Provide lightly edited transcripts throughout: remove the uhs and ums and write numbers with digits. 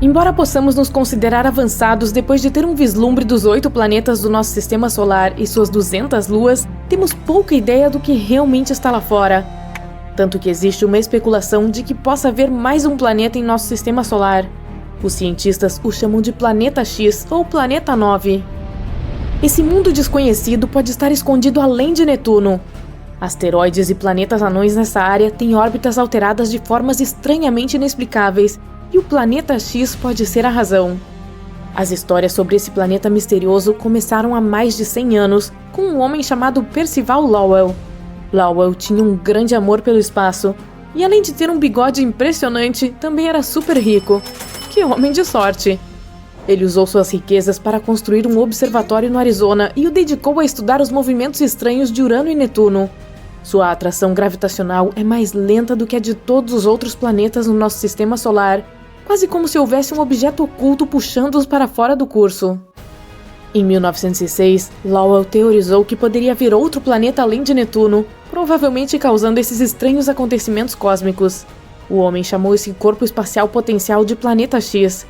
Embora possamos nos considerar avançados depois de ter um vislumbre dos 8 planetas do nosso sistema solar e suas 200 luas, temos pouca ideia do que realmente está lá fora. Tanto que existe uma especulação de que possa haver mais um planeta em nosso sistema solar. Os cientistas o chamam de Planeta X ou Planeta 9. Esse mundo desconhecido pode estar escondido além de Netuno. Asteroides e planetas anões nessa área têm órbitas alteradas de formas estranhamente inexplicáveis, e o Planeta X pode ser a razão. As histórias sobre esse planeta misterioso começaram há mais de 100 anos, com um homem chamado Percival Lowell. Lowell tinha um grande amor pelo espaço, e além de ter um bigode impressionante, também era super rico. Que homem de sorte! Ele usou suas riquezas para construir um observatório no Arizona e o dedicou a estudar os movimentos estranhos de Urano e Netuno. Sua atração gravitacional é mais lenta do que a de todos os outros planetas no nosso sistema solar, quase como se houvesse um objeto oculto puxando-os para fora do curso. Em 1906, Lowell teorizou que poderia haver outro planeta além de Netuno, provavelmente causando esses estranhos acontecimentos cósmicos. O homem chamou esse corpo espacial potencial de Planeta X.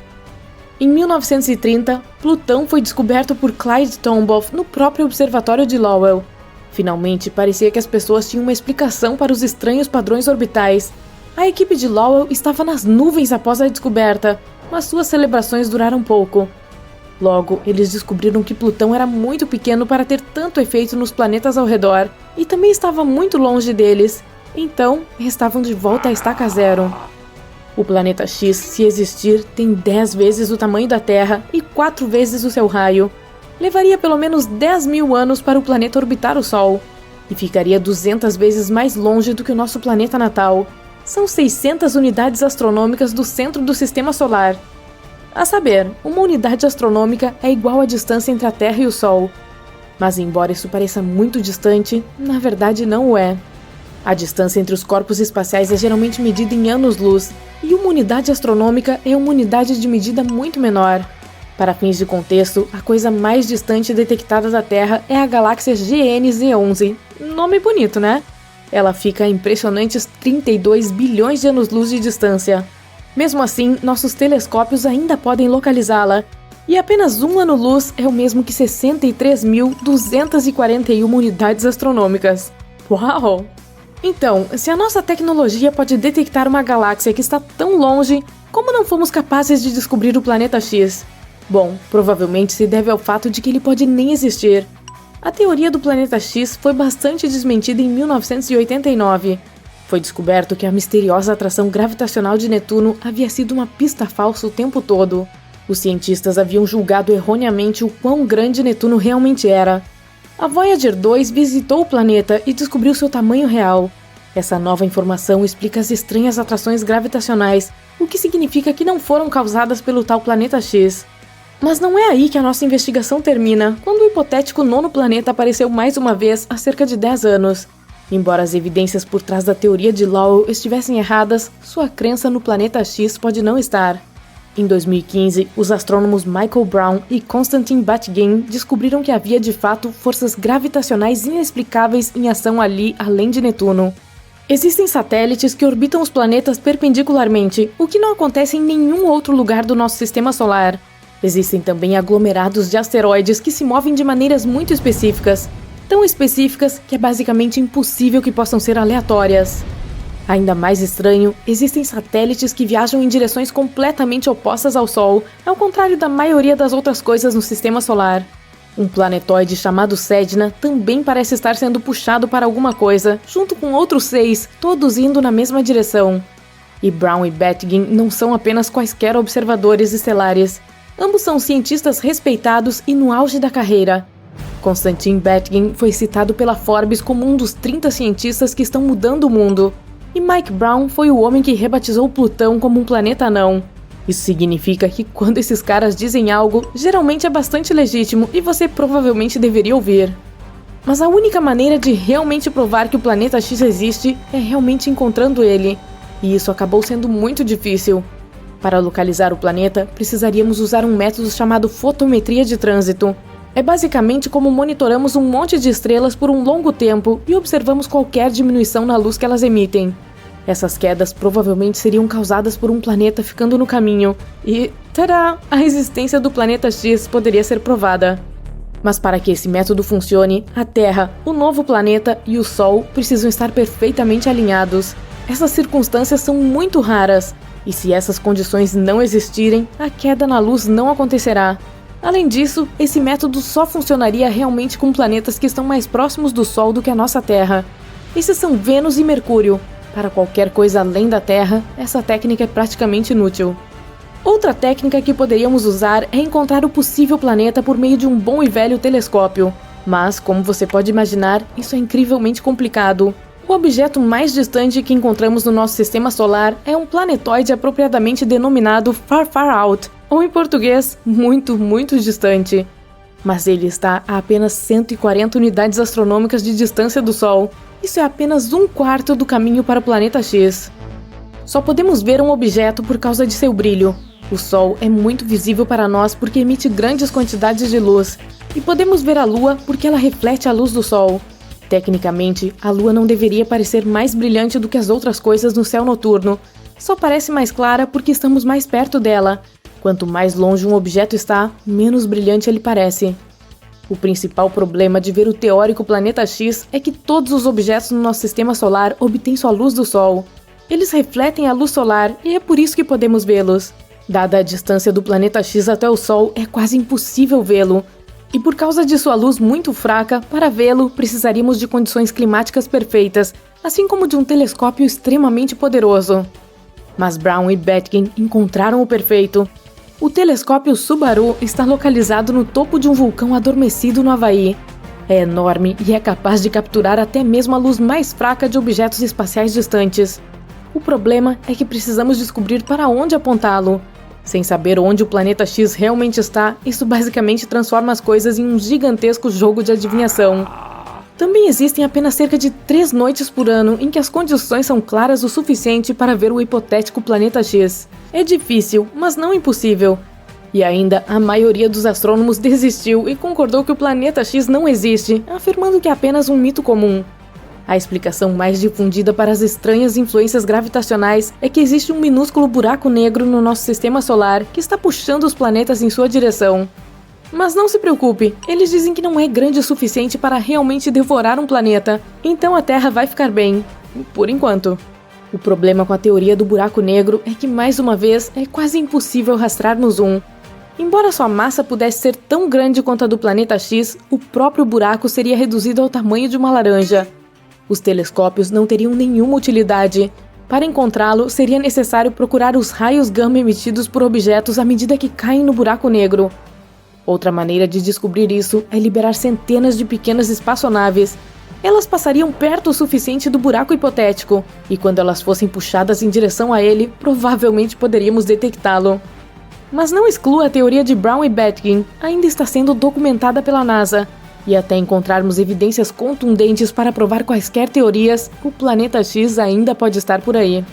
Em 1930, Plutão foi descoberto por Clyde Tombaugh no próprio observatório de Lowell. Finalmente, parecia que as pessoas tinham uma explicação para os estranhos padrões orbitais. A equipe de Lowell estava nas nuvens após a descoberta, mas suas celebrações duraram pouco. Logo, eles descobriram que Plutão era muito pequeno para ter tanto efeito nos planetas ao redor, e também estava muito longe deles. Então, estavam de volta à estaca zero. O Planeta X, se existir, tem 10 vezes o tamanho da Terra e 4 vezes o seu raio. Levaria pelo menos 10.000 anos para o planeta orbitar o Sol, e ficaria 200 vezes mais longe do que o nosso planeta natal. São 600 unidades astronômicas do centro do Sistema Solar. A saber, uma unidade astronômica é igual à distância entre a Terra e o Sol. Mas embora isso pareça muito distante, na verdade não o é. A distância entre os corpos espaciais é geralmente medida em anos-luz, e uma unidade astronômica é uma unidade de medida muito menor. Para fins de contexto, a coisa mais distante detectada da Terra é a galáxia GNZ11. Nome bonito, né? Ela fica a impressionantes 32 bilhões de anos-luz de distância. Mesmo assim, nossos telescópios ainda podem localizá-la, e apenas um ano-luz é o mesmo que 63.241 unidades astronômicas. Uau! Então, se a nossa tecnologia pode detectar uma galáxia que está tão longe, como não fomos capazes de descobrir o Planeta X? Bom, provavelmente se deve ao fato de que ele pode nem existir. A teoria do Planeta X foi bastante desmentida em 1989. Foi descoberto que a misteriosa atração gravitacional de Netuno havia sido uma pista falsa o tempo todo. Os cientistas haviam julgado erroneamente o quão grande Netuno realmente era. A Voyager 2 visitou o planeta e descobriu seu tamanho real. Essa nova informação explica as estranhas atrações gravitacionais, o que significa que não foram causadas pelo tal Planeta X. Mas não é aí que a nossa investigação termina, quando o hipotético nono planeta apareceu mais uma vez há cerca de 10 anos. Embora as evidências por trás da teoria de Lowell estivessem erradas, sua crença no Planeta X pode não estar. Em 2015, os astrônomos Michael Brown e Konstantin Batygin descobriram que havia de fato forças gravitacionais inexplicáveis em ação ali além de Netuno. Existem satélites que orbitam os planetas perpendicularmente, o que não acontece em nenhum outro lugar do nosso sistema solar. Existem também aglomerados de asteroides que se movem de maneiras muito específicas, tão específicas que é basicamente impossível que possam ser aleatórias. Ainda mais estranho, existem satélites que viajam em direções completamente opostas ao Sol, ao contrário da maioria das outras coisas no sistema solar. Um planetóide chamado Sedna também parece estar sendo puxado para alguma coisa, junto com outros 6, todos indo na mesma direção. E Brown e Batygin não são apenas quaisquer observadores estelares. Ambos são cientistas respeitados e no auge da carreira. Konstantin Batygin foi citado pela Forbes como um dos 30 cientistas que estão mudando o mundo. E Mike Brown foi o homem que rebatizou Plutão como um planeta anão. Isso significa que quando esses caras dizem algo, geralmente é bastante legítimo e você provavelmente deveria ouvir. Mas a única maneira de realmente provar que o Planeta X existe é realmente encontrando ele. E isso acabou sendo muito difícil. Para localizar o planeta, precisaríamos usar um método chamado fotometria de trânsito. É basicamente como monitoramos um monte de estrelas por um longo tempo e observamos qualquer diminuição na luz que elas emitem. Essas quedas provavelmente seriam causadas por um planeta ficando no caminho e, tadá, a existência do planeta X poderia ser provada. Mas para que esse método funcione, a Terra, o novo planeta e o Sol precisam estar perfeitamente alinhados. Essas circunstâncias são muito raras, e se essas condições não existirem, a queda na luz não acontecerá. Além disso, esse método só funcionaria realmente com planetas que estão mais próximos do Sol do que a nossa Terra. Esses são Vênus e Mercúrio. Para qualquer coisa além da Terra, essa técnica é praticamente inútil. Outra técnica que poderíamos usar é encontrar o possível planeta por meio de um bom e velho telescópio. Mas, como você pode imaginar, isso é incrivelmente complicado. O objeto mais distante que encontramos no nosso sistema solar é um planetoide apropriadamente denominado Far Far Out, ou em português, muito, muito distante. Mas ele está a apenas 140 unidades astronômicas de distância do Sol. Isso é apenas 1/4 do caminho para o planeta X. Só podemos ver um objeto por causa de seu brilho. O Sol é muito visível para nós porque emite grandes quantidades de luz, e podemos ver a Lua porque ela reflete a luz do Sol. Tecnicamente, a Lua não deveria parecer mais brilhante do que as outras coisas no céu noturno. Só parece mais clara porque estamos mais perto dela. Quanto mais longe um objeto está, menos brilhante ele parece. O principal problema de ver o teórico planeta X é que todos os objetos no nosso sistema solar obtêm sua luz do Sol. Eles refletem a luz solar e é por isso que podemos vê-los. Dada a distância do planeta X até o Sol, é quase impossível vê-lo. E por causa de sua luz muito fraca, para vê-lo, precisaríamos de condições climáticas perfeitas, assim como de um telescópio extremamente poderoso. Mas Brown e Betkin encontraram o perfeito. O telescópio Subaru está localizado no topo de um vulcão adormecido no Havaí. É enorme e é capaz de capturar até mesmo a luz mais fraca de objetos espaciais distantes. O problema é que precisamos descobrir para onde apontá-lo. Sem saber onde o planeta X realmente está, isso basicamente transforma as coisas em um gigantesco jogo de adivinhação. Também existem apenas cerca de 3 noites por ano em que as condições são claras o suficiente para ver o hipotético planeta X. É difícil, mas não impossível. E ainda, a maioria dos astrônomos desistiu e concordou que o planeta X não existe, afirmando que é apenas um mito comum. A explicação mais difundida para as estranhas influências gravitacionais é que existe um minúsculo buraco negro no nosso sistema solar que está puxando os planetas em sua direção. Mas não se preocupe, eles dizem que não é grande o suficiente para realmente devorar um planeta, então a Terra vai ficar bem, por enquanto. O problema com a teoria do buraco negro é que, mais uma vez, é quase impossível rastrear-nos um. Embora sua massa pudesse ser tão grande quanto a do planeta X, o próprio buraco seria reduzido ao tamanho de uma laranja. Os telescópios não teriam nenhuma utilidade. Para encontrá-lo, seria necessário procurar os raios gama emitidos por objetos à medida que caem no buraco negro. Outra maneira de descobrir isso é liberar centenas de pequenas espaçonaves. Elas passariam perto o suficiente do buraco hipotético, e quando elas fossem puxadas em direção a ele, provavelmente poderíamos detectá-lo. Mas não exclua a teoria de Brown e Betkin, ainda está sendo documentada pela NASA. E até encontrarmos evidências contundentes para provar quaisquer teorias, o planeta X ainda pode estar por aí.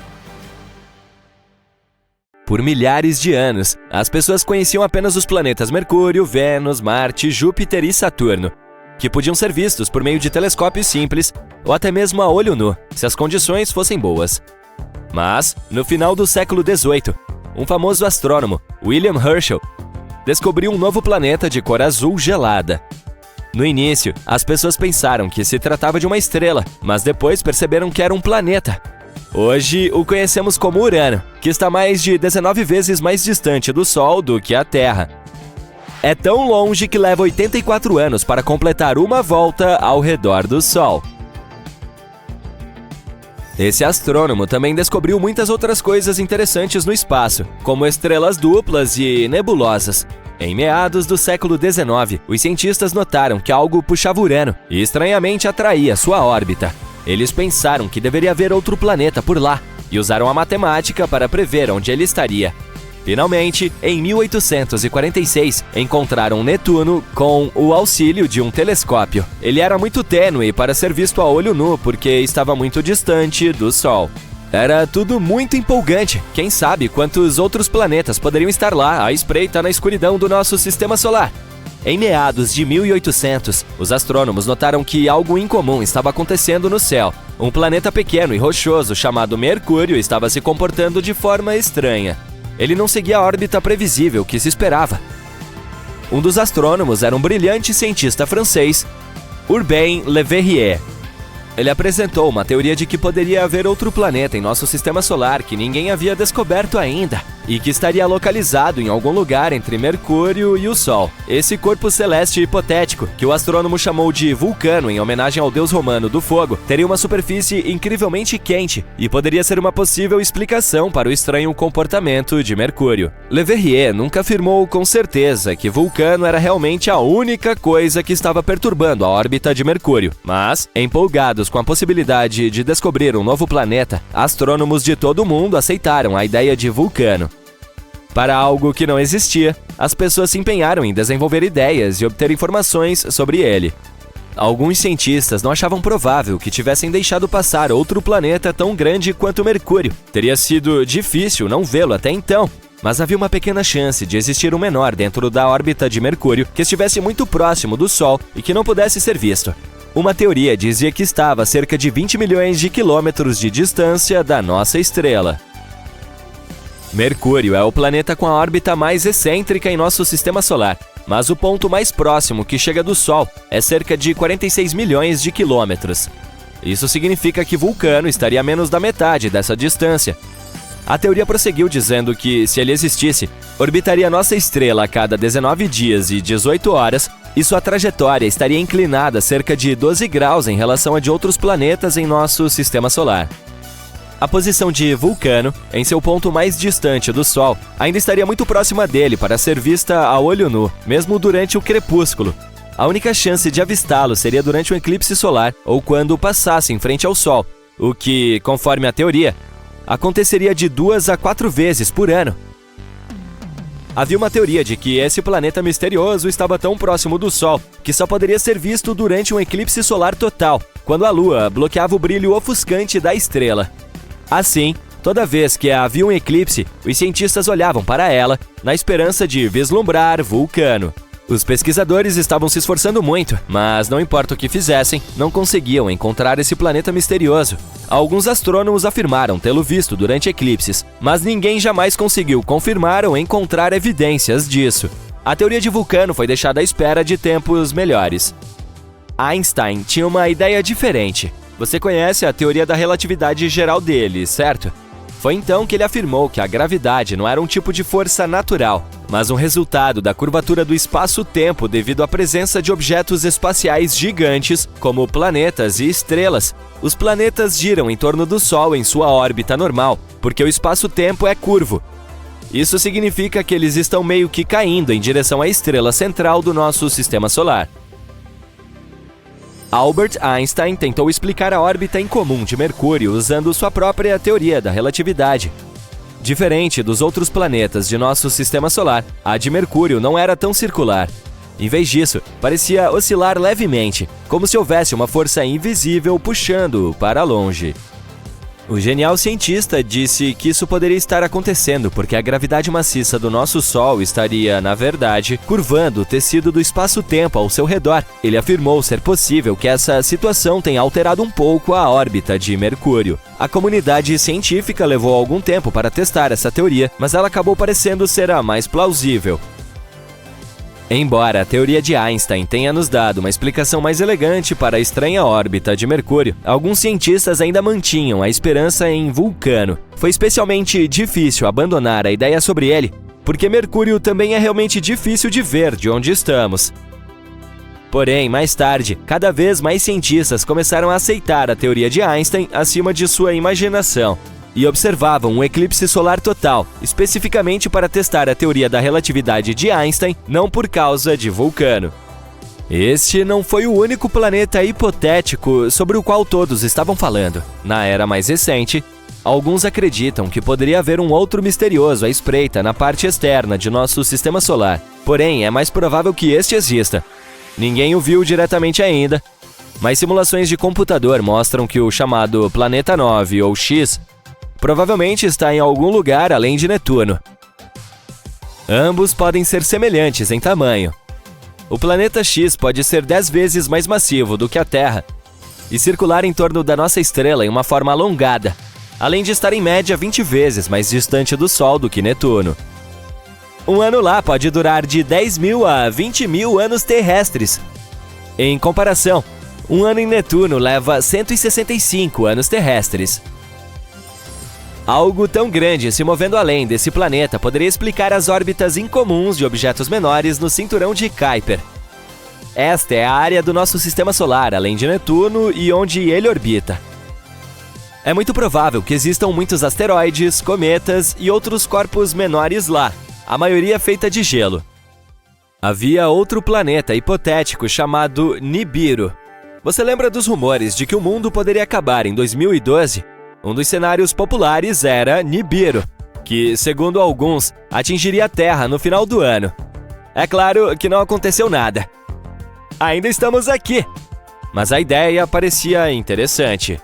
Por milhares de anos, as pessoas conheciam apenas os planetas Mercúrio, Vênus, Marte, Júpiter e Saturno, que podiam ser vistos por meio de telescópios simples ou até mesmo a olho nu, se as condições fossem boas. Mas, no final do século XVIII, um famoso astrônomo, William Herschel, descobriu um novo planeta de cor azul gelada. No início, as pessoas pensaram que se tratava de uma estrela, mas depois perceberam que era um planeta. Hoje, o conhecemos como Urano, que está mais de 19 vezes mais distante do Sol do que a Terra. É tão longe que leva 84 anos para completar uma volta ao redor do Sol. Esse astrônomo também descobriu muitas outras coisas interessantes no espaço, como estrelas duplas e nebulosas. Em meados do século XIX, os cientistas notaram que algo puxava Urano e estranhamente atraía sua órbita. Eles pensaram que deveria haver outro planeta por lá e usaram a matemática para prever onde ele estaria. Finalmente, em 1846, encontraram Netuno com o auxílio de um telescópio. Ele era muito tênue para ser visto a olho nu porque estava muito distante do Sol. Era tudo muito empolgante. Quem sabe quantos outros planetas poderiam estar lá à espreita na escuridão do nosso sistema solar? Em meados de 1800, os astrônomos notaram que algo incomum estava acontecendo no céu. Um planeta pequeno e rochoso chamado Mercúrio estava se comportando de forma estranha. Ele não seguia a órbita previsível que se esperava. Um dos astrônomos era um brilhante cientista francês, Urbain Le Verrier. Ele apresentou uma teoria de que poderia haver outro planeta em nosso sistema solar que ninguém havia descoberto ainda e que estaria localizado em algum lugar entre Mercúrio e o Sol. Esse corpo celeste hipotético, que o astrônomo chamou de Vulcano em homenagem ao deus romano do fogo, teria uma superfície incrivelmente quente e poderia ser uma possível explicação para o estranho comportamento de Mercúrio. Le Verrier nunca afirmou com certeza que Vulcano era realmente a única coisa que estava perturbando a órbita de Mercúrio, mas, empolgados com a possibilidade de descobrir um novo planeta, astrônomos de todo o mundo aceitaram a ideia de Vulcano. Para algo que não existia, as pessoas se empenharam em desenvolver ideias e obter informações sobre ele. Alguns cientistas não achavam provável que tivessem deixado passar outro planeta tão grande quanto Mercúrio. Teria sido difícil não vê-lo até então, mas havia uma pequena chance de existir um menor dentro da órbita de Mercúrio que estivesse muito próximo do Sol e que não pudesse ser visto. Uma teoria dizia que estava a cerca de 20 milhões de quilômetros de distância da nossa estrela. Mercúrio é o planeta com a órbita mais excêntrica em nosso sistema solar, mas o ponto mais próximo que chega do Sol é cerca de 46 milhões de quilômetros. Isso significa que Vulcano estaria a menos da metade dessa distância. A teoria prosseguiu dizendo que, se ele existisse, orbitaria nossa estrela a cada 19 dias e 18 horas, e sua trajetória estaria inclinada cerca de 12 graus em relação a de outros planetas em nosso sistema solar. A posição de Vulcano, em seu ponto mais distante do Sol, ainda estaria muito próxima dele para ser vista a olho nu, mesmo durante o crepúsculo. A única chance de avistá-lo seria durante um eclipse solar ou quando passasse em frente ao Sol, o que, conforme a teoria, aconteceria de 2 a 4 vezes por ano. Havia uma teoria de que esse planeta misterioso estava tão próximo do Sol que só poderia ser visto durante um eclipse solar total, quando a Lua bloqueava o brilho ofuscante da estrela. Assim, toda vez que havia um eclipse, os cientistas olhavam para ela na esperança de vislumbrar Vulcano. Os pesquisadores estavam se esforçando muito, mas não importa o que fizessem, não conseguiam encontrar esse planeta misterioso. Alguns astrônomos afirmaram tê-lo visto durante eclipses, mas ninguém jamais conseguiu confirmar ou encontrar evidências disso. A teoria de Vulcano foi deixada à espera de tempos melhores. Einstein tinha uma ideia diferente. Você conhece a teoria da relatividade geral dele, certo? Foi então que ele afirmou que a gravidade não era um tipo de força natural, mas um resultado da curvatura do espaço-tempo devido à presença de objetos espaciais gigantes, como planetas e estrelas. Os planetas giram em torno do Sol em sua órbita normal, porque o espaço-tempo é curvo. Isso significa que eles estão meio que caindo em direção à estrela central do nosso sistema solar. Albert Einstein tentou explicar a órbita incomum de Mercúrio usando sua própria teoria da relatividade. Diferente dos outros planetas de nosso sistema solar, a de Mercúrio não era tão circular. Em vez disso, parecia oscilar levemente, como se houvesse uma força invisível puxando-o para longe. O genial cientista disse que isso poderia estar acontecendo porque a gravidade maciça do nosso Sol estaria, na verdade, curvando o tecido do espaço-tempo ao seu redor. Ele afirmou ser possível que essa situação tenha alterado um pouco a órbita de Mercúrio. A comunidade científica levou algum tempo para testar essa teoria, mas ela acabou parecendo ser a mais plausível. Embora a teoria de Einstein tenha nos dado uma explicação mais elegante para a estranha órbita de Mercúrio, alguns cientistas ainda mantinham a esperança em Vulcano. Foi especialmente difícil abandonar a ideia sobre ele, porque Mercúrio também é realmente difícil de ver de onde estamos. Porém, mais tarde, cada vez mais cientistas começaram a aceitar a teoria de Einstein acima de sua imaginação e observavam um eclipse solar total, especificamente para testar a teoria da relatividade de Einstein, não por causa de Vulcano. Este não foi o único planeta hipotético sobre o qual todos estavam falando. Na era mais recente, alguns acreditam que poderia haver um outro misterioso à espreita na parte externa de nosso sistema solar. Porém, é mais provável que este exista. Ninguém o viu diretamente ainda, mas simulações de computador mostram que o chamado Planeta 9 ou X provavelmente está em algum lugar além de Netuno. Ambos podem ser semelhantes em tamanho. O planeta X pode ser 10 vezes mais massivo do que a Terra, e circular em torno da nossa estrela em uma forma alongada, além de estar em média 20 vezes mais distante do Sol do que Netuno. Um ano lá pode durar de 10.000 a 20.000 anos terrestres. Em comparação, um ano em Netuno leva 165 anos terrestres. Algo tão grande se movendo além desse planeta poderia explicar as órbitas incomuns de objetos menores no cinturão de Kuiper. Esta é a área do nosso sistema solar, além de Netuno e onde ele orbita. É muito provável que existam muitos asteroides, cometas e outros corpos menores lá, a maioria feita de gelo. Havia outro planeta hipotético chamado Nibiru. Você lembra dos rumores de que o mundo poderia acabar em 2012? Um dos cenários populares era Nibiru, que, segundo alguns, atingiria a Terra no final do ano. É claro que não aconteceu nada. Ainda estamos aqui! Mas a ideia parecia interessante.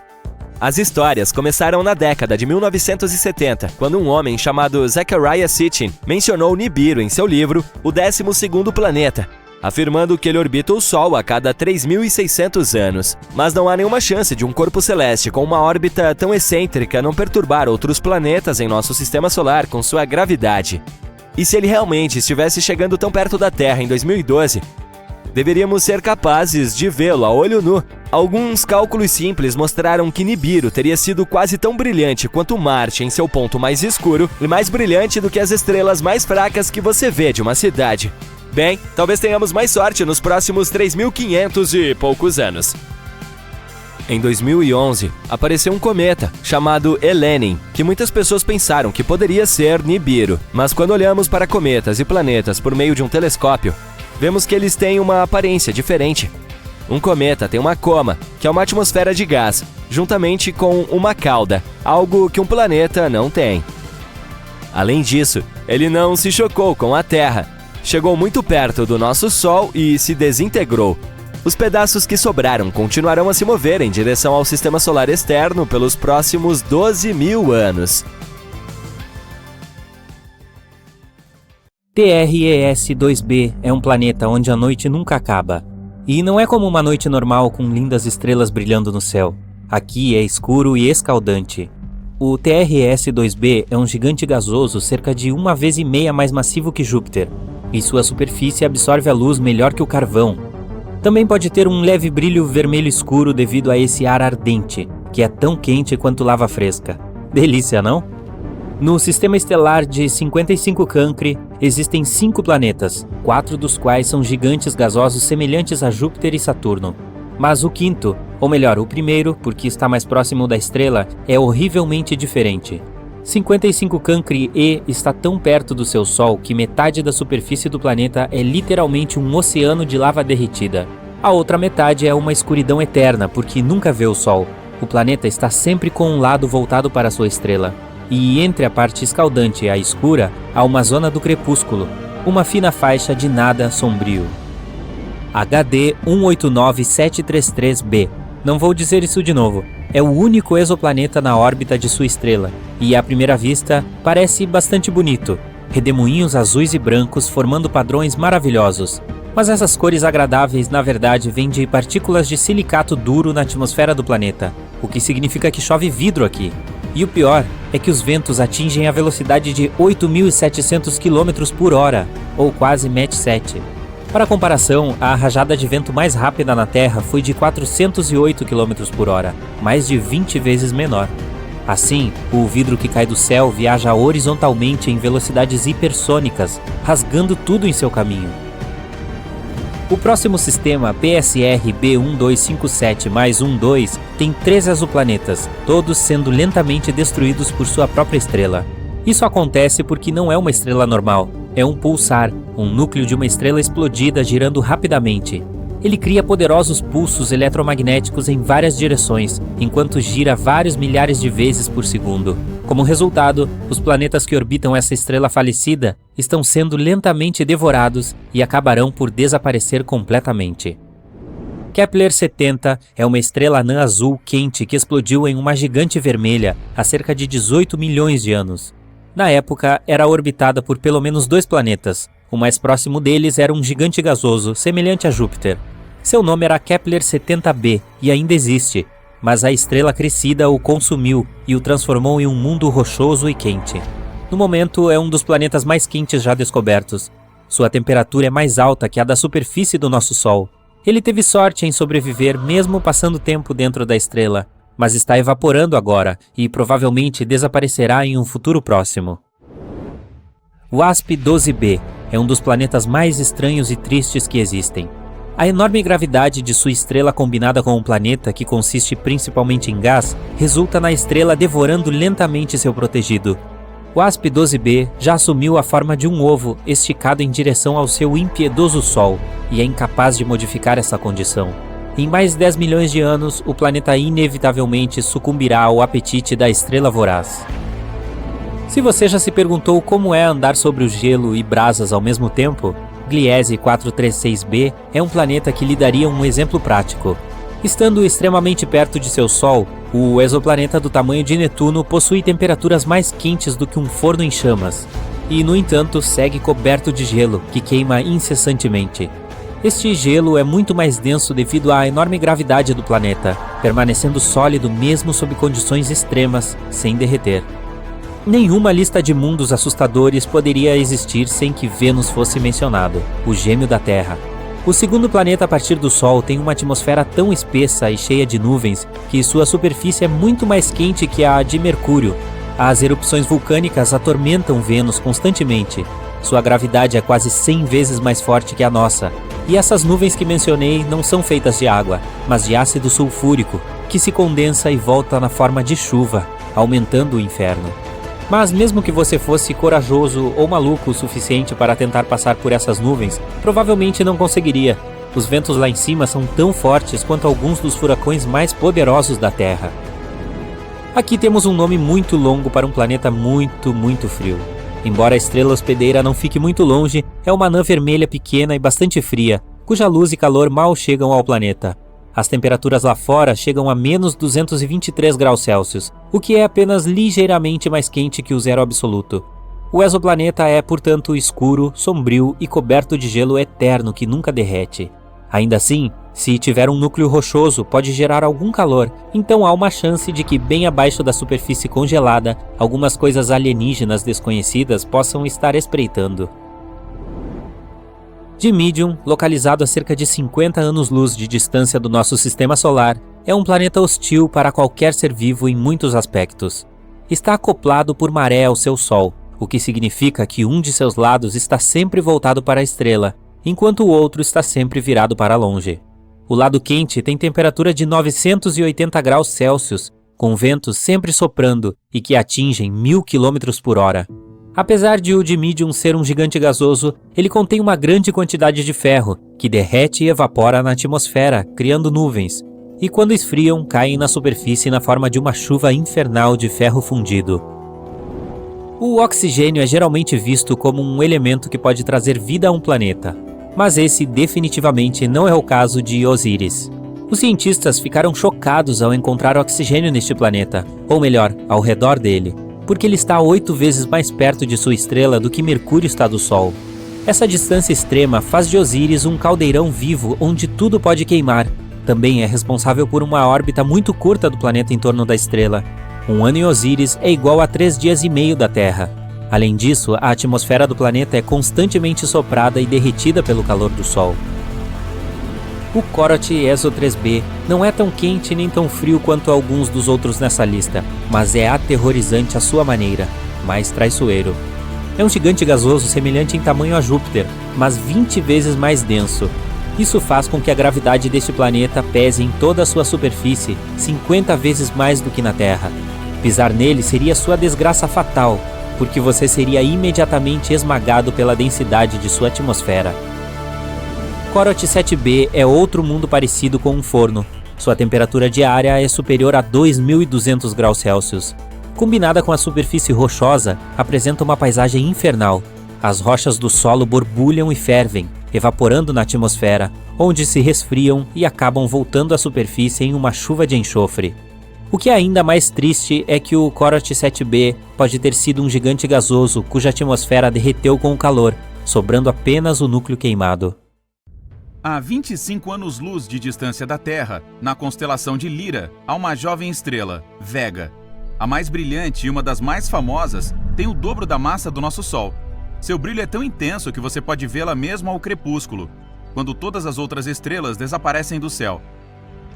As histórias começaram na década de 1970, quando um homem chamado Zecharia Sitchin mencionou Nibiru em seu livro O 12º Planeta, afirmando que ele orbita o Sol a cada 3.600 anos. Mas não há nenhuma chance de um corpo celeste com uma órbita tão excêntrica não perturbar outros planetas em nosso sistema solar com sua gravidade. E se ele realmente estivesse chegando tão perto da Terra em 2012, deveríamos ser capazes de vê-lo a olho nu. Alguns cálculos simples mostraram que Nibiru teria sido quase tão brilhante quanto Marte em seu ponto mais escuro e mais brilhante do que as estrelas mais fracas que você vê de uma cidade. Bem, talvez tenhamos mais sorte nos próximos 3.500 e poucos anos. Em 2011, apareceu um cometa chamado Elenin, que muitas pessoas pensaram que poderia ser Nibiru. Mas quando olhamos para cometas e planetas por meio de um telescópio, vemos que eles têm uma aparência diferente. Um cometa tem uma coma, que é uma atmosfera de gás, juntamente com uma cauda, algo que um planeta não tem. Além disso, ele não se chocou com a Terra. Chegou muito perto do nosso Sol e se desintegrou. Os pedaços que sobraram continuarão a se mover em direção ao sistema solar externo pelos próximos 12.000 anos. TRES-2b é um planeta onde a noite nunca acaba. E não é como uma noite normal com lindas estrelas brilhando no céu. Aqui é escuro e escaldante. O TRES-2b é um gigante gasoso cerca de 1,5 vezes mais massivo que Júpiter, e sua superfície absorve a luz melhor que o carvão. Também pode ter um leve brilho vermelho escuro devido a esse ar ardente, que é tão quente quanto lava fresca. Delícia, não? No sistema estelar de 55 Cancri, existem 5 planetas, 4 dos quais são gigantes gasosos semelhantes a Júpiter e Saturno. Mas o quinto, ou melhor, o primeiro, porque está mais próximo da estrela, é horrivelmente diferente. 55 Cancri E está tão perto do seu Sol que metade da superfície do planeta é literalmente um oceano de lava derretida. A outra metade é uma escuridão eterna, porque nunca vê o Sol. O planeta está sempre com um lado voltado para sua estrela. E entre a parte escaldante e a escura, há uma zona do crepúsculo, uma fina faixa de nada sombrio. HD 189733b. Não vou dizer isso de novo. É o único exoplaneta na órbita de sua estrela, e à primeira vista parece bastante bonito. Redemoinhos azuis e brancos formando padrões maravilhosos. Mas essas cores agradáveis na verdade vêm de partículas de silicato duro na atmosfera do planeta, o que significa que chove vidro aqui. E o pior é que os ventos atingem a velocidade de 8.700 km por hora, ou quase Mach 7. Para comparação, a rajada de vento mais rápida na Terra foi de 408 km por hora, mais de 20 vezes menor. Assim, o vidro que cai do céu viaja horizontalmente em velocidades hipersônicas, rasgando tudo em seu caminho. O próximo sistema, PSR B1257+12, tem 13 exoplanetas, todos sendo lentamente destruídos por sua própria estrela. Isso acontece porque não é uma estrela normal, é um pulsar, um núcleo de uma estrela explodida girando rapidamente. Ele cria poderosos pulsos eletromagnéticos em várias direções, enquanto gira vários milhares de vezes por segundo. Como resultado, os planetas que orbitam essa estrela falecida estão sendo lentamente devorados e acabarão por desaparecer completamente. Kepler-70 é uma estrela anã azul quente que explodiu em uma gigante vermelha há cerca de 18 milhões de anos. Na época, era orbitada por pelo menos 2 planetas. O mais próximo deles era um gigante gasoso, semelhante a Júpiter. Seu nome era Kepler 70b e ainda existe, mas a estrela crescida o consumiu e o transformou em um mundo rochoso e quente. No momento, é um dos planetas mais quentes já descobertos. Sua temperatura é mais alta que a da superfície do nosso Sol. Ele teve sorte em sobreviver mesmo passando tempo dentro da estrela, mas está evaporando agora e provavelmente desaparecerá em um futuro próximo. WASP-12b é um dos planetas mais estranhos e tristes que existem. A enorme gravidade de sua estrela combinada com um planeta que consiste principalmente em gás, resulta na estrela devorando lentamente seu protegido. O WASP-12b já assumiu a forma de um ovo esticado em direção ao seu impiedoso Sol e é incapaz de modificar essa condição. Em mais de 10 milhões de anos, o planeta inevitavelmente sucumbirá ao apetite da estrela voraz. Se você já se perguntou como é andar sobre o gelo e brasas ao mesmo tempo, Gliese 436b é um planeta que lhe daria um exemplo prático. Estando extremamente perto de seu Sol, o exoplaneta do tamanho de Netuno possui temperaturas mais quentes do que um forno em chamas, e, no entanto, segue coberto de gelo, que queima incessantemente. Este gelo é muito mais denso devido à enorme gravidade do planeta, permanecendo sólido mesmo sob condições extremas, sem derreter. Nenhuma lista de mundos assustadores poderia existir sem que Vênus fosse mencionado, o gêmeo da Terra. O segundo planeta a partir do Sol tem uma atmosfera tão espessa e cheia de nuvens que sua superfície é muito mais quente que a de Mercúrio. As erupções vulcânicas atormentam Vênus constantemente. Sua gravidade é quase 100 vezes mais forte que a nossa. E essas nuvens que mencionei não são feitas de água, mas de ácido sulfúrico, que se condensa e volta na forma de chuva, aumentando o inferno. Mas mesmo que você fosse corajoso ou maluco o suficiente para tentar passar por essas nuvens, provavelmente não conseguiria. Os ventos lá em cima são tão fortes quanto alguns dos furacões mais poderosos da Terra. Aqui temos um nome muito longo para um planeta muito frio. Embora a estrela hospedeira não fique muito longe, é uma anã vermelha pequena e bastante fria, cuja luz e calor mal chegam ao planeta. As temperaturas lá fora chegam a menos 223 graus Celsius, o que é apenas ligeiramente mais quente que o zero absoluto. O exoplaneta é, portanto, escuro, sombrio e coberto de gelo eterno que nunca derrete. Ainda assim, se tiver um núcleo rochoso, pode gerar algum calor, então há uma chance de que bem abaixo da superfície congelada, algumas coisas alienígenas desconhecidas possam estar espreitando. Dimidium, localizado a cerca de 50 anos-luz de distância do nosso sistema solar, é um planeta hostil para qualquer ser vivo em muitos aspectos. Está acoplado por maré ao seu Sol, o que significa que um de seus lados está sempre voltado para a estrela, enquanto o outro está sempre virado para longe. O lado quente tem temperatura de 980 graus Celsius, com ventos sempre soprando e que atingem 1000 km por hora. Apesar de o Dimidium ser um gigante gasoso, ele contém uma grande quantidade de ferro, que derrete e evapora na atmosfera, criando nuvens, e quando esfriam, caem na superfície na forma de uma chuva infernal de ferro fundido. O oxigênio é geralmente visto como um elemento que pode trazer vida a um planeta, mas esse definitivamente não é o caso de Osíris. Os cientistas ficaram chocados ao encontrar oxigênio neste planeta, ou melhor, ao redor dele, porque ele está 8 vezes mais perto de sua estrela do que Mercúrio está do Sol. Essa distância extrema faz de Osíris um caldeirão vivo onde tudo pode queimar. Também é responsável por uma órbita muito curta do planeta em torno da estrela. Um ano em Osíris é igual a 3 dias e meio da Terra. Além disso, a atmosfera do planeta é constantemente soprada e derretida pelo calor do Sol. O Corot ESO 3b não é tão quente nem tão frio quanto alguns dos outros nessa lista, mas é aterrorizante à sua maneira, mais traiçoeiro. É um gigante gasoso semelhante em tamanho a Júpiter, mas 20 vezes mais denso. Isso faz com que a gravidade deste planeta pese em toda a sua superfície 50 vezes mais do que na Terra. Pisar nele seria sua desgraça fatal, porque você seria imediatamente esmagado pela densidade de sua atmosfera. Corot 7b é outro mundo parecido com um forno. Sua temperatura diária é superior a 2.200 graus Celsius. Combinada com a superfície rochosa, apresenta uma paisagem infernal. As rochas do solo borbulham e fervem, evaporando na atmosfera, onde se resfriam e acabam voltando à superfície em uma chuva de enxofre. O que é ainda mais triste é que o Corot 7b pode ter sido um gigante gasoso cuja atmosfera derreteu com o calor, sobrando apenas o núcleo queimado. A 25 anos-luz de distância da Terra, na constelação de Lira, há uma jovem estrela, Vega. A mais brilhante e uma das mais famosas tem o dobro da massa do nosso Sol. Seu brilho é tão intenso que você pode vê-la mesmo ao crepúsculo, quando todas as outras estrelas desaparecem do céu.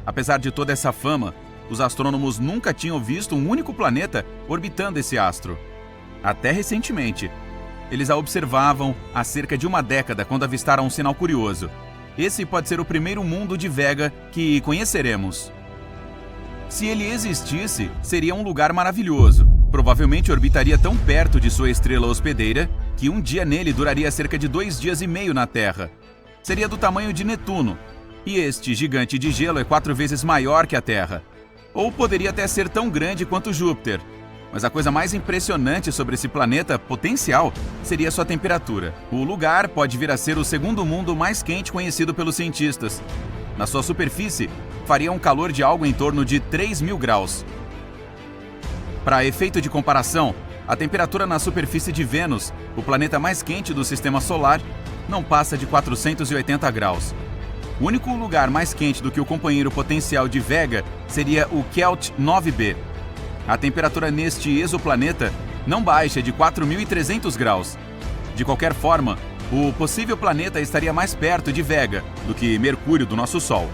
Apesar de toda essa fama, os astrônomos nunca tinham visto um único planeta orbitando esse astro. Até recentemente. Eles a observavam há cerca de uma década quando avistaram um sinal curioso. Esse pode ser o primeiro mundo de Vega que conheceremos. Se ele existisse, seria um lugar maravilhoso. Provavelmente orbitaria tão perto de sua estrela hospedeira que um dia nele duraria cerca de 2 dias e meio na Terra. Seria do tamanho de Netuno, e este gigante de gelo é 4 vezes maior que a Terra. Ou poderia até ser tão grande quanto Júpiter. Mas a coisa mais impressionante sobre esse planeta potencial seria sua temperatura. O lugar pode vir a ser o segundo mundo mais quente conhecido pelos cientistas. Na sua superfície, faria um calor de algo em torno de 3.000 graus. Para efeito de comparação, a temperatura na superfície de Vênus, o planeta mais quente do Sistema Solar, não passa de 480 graus. O único lugar mais quente do que o companheiro potencial de Vega seria o Kelt 9b. A temperatura neste exoplaneta não baixa de 4.300 graus. De qualquer forma, o possível planeta estaria mais perto de Vega do que Mercúrio do nosso Sol.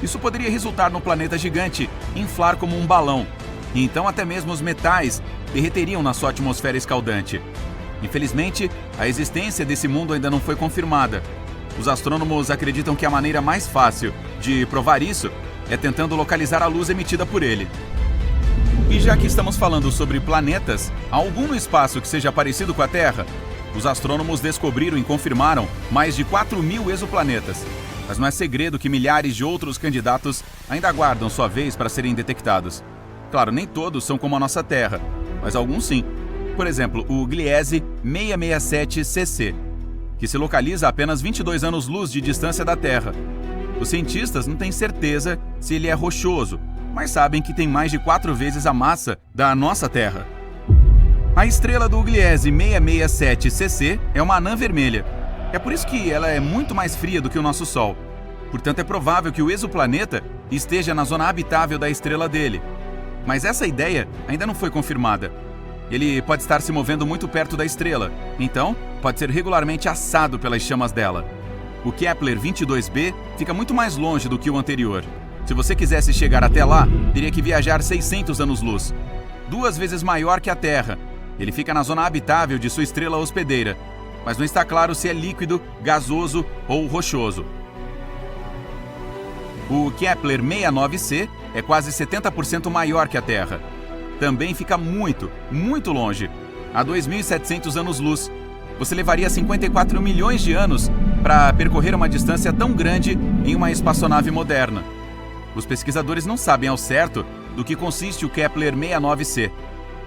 Isso poderia resultar no planeta gigante inflar como um balão, e então até mesmo os metais derreteriam na sua atmosfera escaldante. Infelizmente, a existência desse mundo ainda não foi confirmada. Os astrônomos acreditam que a maneira mais fácil de provar isso é tentando localizar a luz emitida por ele. E já que estamos falando sobre planetas, há algum no espaço que seja parecido com a Terra? Os astrônomos descobriram e confirmaram mais de 4.000 exoplanetas. Mas não é segredo que milhares de outros candidatos ainda aguardam sua vez para serem detectados. Claro, nem todos são como a nossa Terra, mas alguns sim. Por exemplo, o Gliese 667cc, que se localiza a apenas 22 anos-luz de distância da Terra. Os cientistas não têm certeza se ele é rochoso, mas sabem que tem mais de 4 vezes a massa da nossa Terra. A estrela do Gliese 667cc é uma anã vermelha. É por isso que ela é muito mais fria do que o nosso Sol. Portanto, é provável que o exoplaneta esteja na zona habitável da estrela dele. Mas essa ideia ainda não foi confirmada. Ele pode estar se movendo muito perto da estrela, então pode ser regularmente assado pelas chamas dela. O Kepler 22b fica muito mais longe do que o anterior. Se você quisesse chegar até lá, teria que viajar 600 anos-luz. 2 vezes maior que a Terra. Ele fica na zona habitável de sua estrela hospedeira, mas não está claro se é líquido, gasoso ou rochoso. O Kepler 69c é quase 70% maior que a Terra. Também fica muito, muito longe, a 2.700 anos-luz. Você levaria 54 milhões de anos para percorrer uma distância tão grande em uma espaçonave moderna. Os pesquisadores não sabem ao certo do que consiste o Kepler 69c,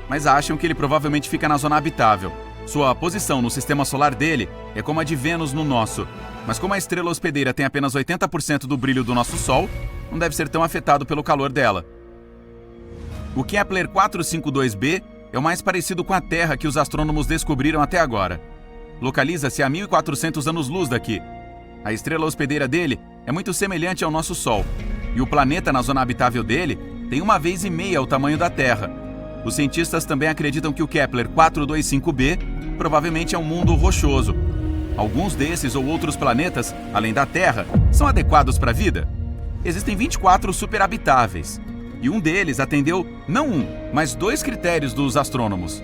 mas acham que ele provavelmente fica na zona habitável. Sua posição no sistema solar dele é como a de Vênus no nosso, mas como a estrela hospedeira tem apenas 80% do brilho do nosso Sol, não deve ser tão afetado pelo calor dela. O Kepler 452b é o mais parecido com a Terra que os astrônomos descobriram até agora. Localiza-se a 1.400 anos-luz daqui. A estrela hospedeira dele é muito semelhante ao nosso Sol, e o planeta na zona habitável dele tem 1,5 vezes o tamanho da Terra. Os cientistas também acreditam que o Kepler 425b provavelmente é um mundo rochoso. Alguns desses ou outros planetas, além da Terra, são adequados para a vida. Existem 24 superhabitáveis, e um deles atendeu não um, mas 2 critérios dos astrônomos.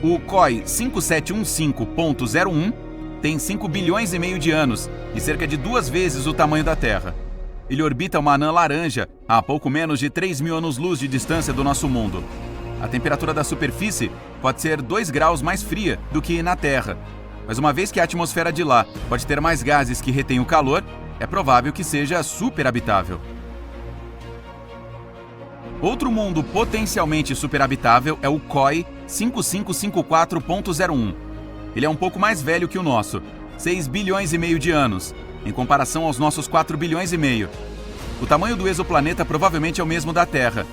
O COI 5715.01 tem 5 bilhões e meio de anos e cerca de 2 vezes o tamanho da Terra. Ele orbita uma anã laranja a pouco menos de 3.000 anos-luz de distância do nosso mundo. A temperatura da superfície pode ser 2 graus mais fria do que na Terra, mas uma vez que a atmosfera de lá pode ter mais gases que retêm o calor, é provável que seja superhabitável. Outro mundo potencialmente superhabitável é o COI 5554.01. Ele é um pouco mais velho que o nosso, 6 bilhões e meio de anos, em comparação aos nossos 4 bilhões e meio. O tamanho do exoplaneta provavelmente é o mesmo da Terra.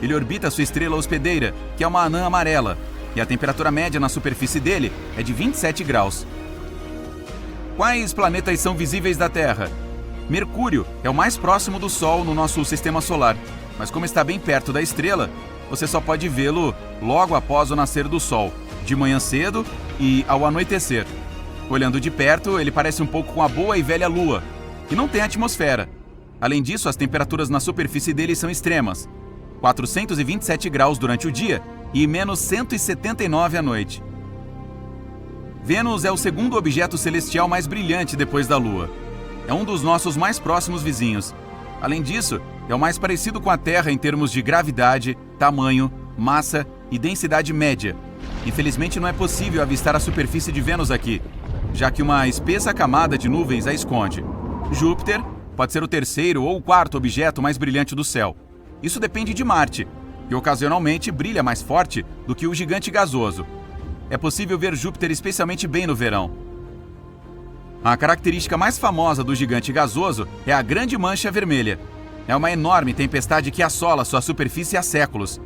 Ele orbita sua estrela hospedeira, que é uma anã amarela, e a temperatura média na superfície dele é de 27 graus. Quais planetas são visíveis da Terra? Mercúrio é o mais próximo do Sol no nosso sistema solar, mas como está bem perto da estrela, você só pode vê-lo logo após o nascer do Sol, de manhã cedo e ao anoitecer. Olhando de perto, ele parece um pouco com a boa e velha Lua, que não tem atmosfera. Além disso, as temperaturas na superfície dele são extremas, 427 graus durante o dia e menos 179 à noite. Vênus é o segundo objeto celestial mais brilhante depois da Lua. É um dos nossos mais próximos vizinhos. Além disso, é o mais parecido com a Terra em termos de gravidade, tamanho, massa e densidade média. Infelizmente, não é possível avistar a superfície de Vênus aqui, já que uma espessa camada de nuvens a esconde. Júpiter pode ser o terceiro ou o quarto objeto mais brilhante do céu. Isso depende de Marte, que ocasionalmente brilha mais forte do que o gigante gasoso. É possível ver Júpiter especialmente bem no verão. A característica mais famosa do gigante gasoso é a Grande Mancha Vermelha. É uma enorme tempestade que assola sua superfície há séculos.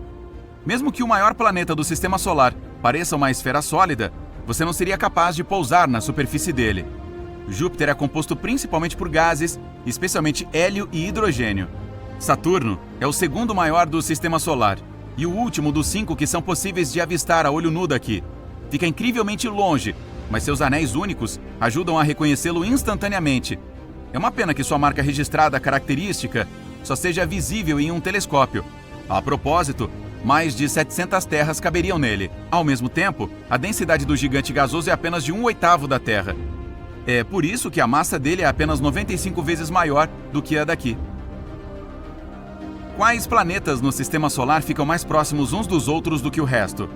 Mesmo que o maior planeta do Sistema Solar pareça uma esfera sólida, você não seria capaz de pousar na superfície dele. Júpiter é composto principalmente por gases, especialmente hélio e hidrogênio. Saturno é o segundo maior do Sistema Solar e o último dos 5 que são possíveis de avistar a olho nu daqui. Fica incrivelmente longe, mas seus anéis únicos ajudam a reconhecê-lo instantaneamente. É uma pena que sua marca registrada característica só seja visível em um telescópio. A propósito, mais de 700 terras caberiam nele. Ao mesmo tempo, a densidade do gigante gasoso é apenas de 1/8 da Terra. É por isso que a massa dele é apenas 95 vezes maior do que a daqui. Quais planetas no Sistema Solar ficam mais próximos uns dos outros do que o resto?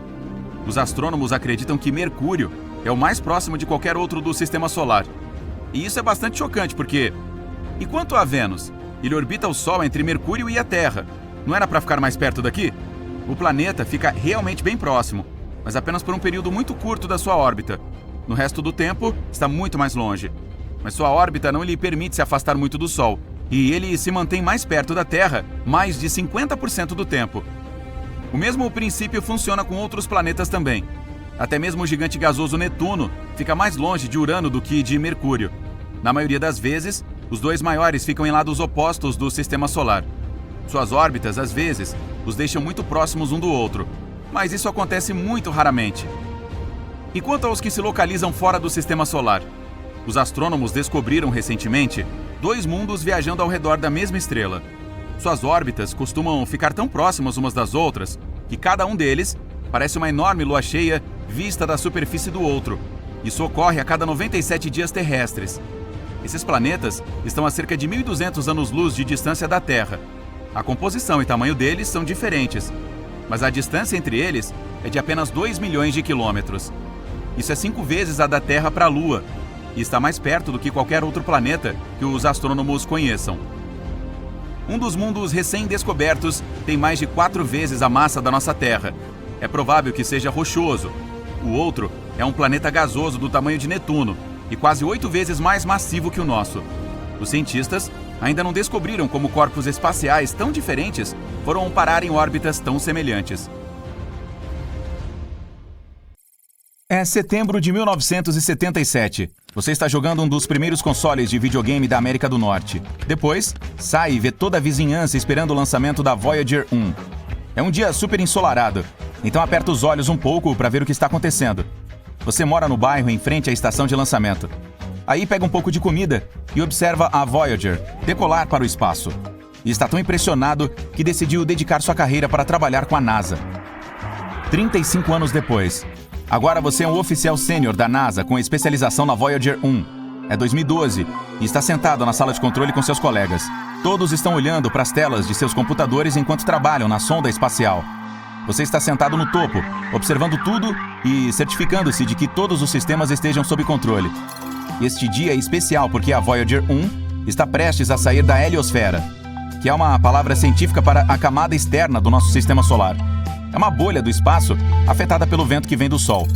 Os astrônomos acreditam que Mercúrio é o mais próximo de qualquer outro do Sistema Solar. E isso é bastante chocante porque... E quanto a Vênus? Ele orbita o Sol entre Mercúrio e a Terra. Não era para ficar mais perto daqui? O planeta fica realmente bem próximo, mas apenas por um período muito curto da sua órbita. No resto do tempo, está muito mais longe. Mas sua órbita não lhe permite se afastar muito do Sol, e ele se mantém mais perto da Terra mais de 50% do tempo. O mesmo princípio funciona com outros planetas também. Até mesmo o gigante gasoso Netuno fica mais longe de Urano do que de Mercúrio. Na maioria das vezes, os dois maiores ficam em lados opostos do Sistema Solar. Suas órbitas, às vezes, os deixam muito próximos um do outro, mas isso acontece muito raramente. E quanto aos que se localizam fora do Sistema Solar? Os astrônomos descobriram recentemente 2 mundos viajando ao redor da mesma estrela. Suas órbitas costumam ficar tão próximas umas das outras que cada um deles parece uma enorme lua cheia vista da superfície do outro. Isso ocorre a cada 97 dias terrestres. Esses planetas estão a cerca de 1.200 anos-luz de distância da Terra. A composição e tamanho deles são diferentes, mas a distância entre eles é de apenas 2 milhões de quilômetros. Isso é 5 vezes a da Terra para a Lua, e está mais perto do que qualquer outro planeta que os astrônomos conheçam. Um dos mundos recém-descobertos tem mais de 4 vezes a massa da nossa Terra. É provável que seja rochoso. O outro é um planeta gasoso do tamanho de Netuno e quase 8 vezes mais massivo que o nosso. Os cientistas ainda não descobriram como corpos espaciais tão diferentes foram parar em órbitas tão semelhantes. É setembro de 1977. Você está jogando um dos primeiros consoles de videogame da América do Norte. Depois, sai e vê toda a vizinhança esperando o lançamento da Voyager 1. É um dia super ensolarado, então aperta os olhos um pouco para ver o que está acontecendo. Você mora no bairro em frente à estação de lançamento. Aí pega um pouco de comida e observa a Voyager decolar para o espaço. E está tão impressionado que decidiu dedicar sua carreira para trabalhar com a NASA. 35 anos depois, agora você é um oficial sênior da NASA com especialização na Voyager 1. É 2012 e está sentado na sala de controle com seus colegas. Todos estão olhando para as telas de seus computadores enquanto trabalham na sonda espacial. Você está sentado no topo, observando tudo e certificando-se de que todos os sistemas estejam sob controle. Este dia é especial porque a Voyager 1 está prestes a sair da heliosfera, que é uma palavra científica para a camada externa do nosso sistema solar. É uma bolha do espaço afetada pelo vento que vem do Sol.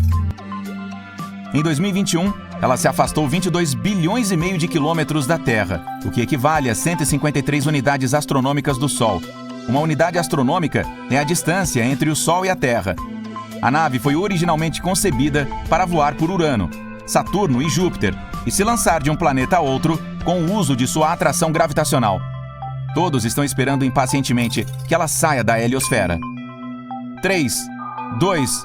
Em 2021, ela se afastou 22 bilhões e meio de quilômetros da Terra, o que equivale a 153 unidades astronômicas do Sol. Uma unidade astronômica é a distância entre o Sol e a Terra. A nave foi originalmente concebida para voar por Urano, Saturno e Júpiter, e se lançar de um planeta a outro com o uso de sua atração gravitacional. Todos estão esperando impacientemente que ela saia da heliosfera. 3, 2,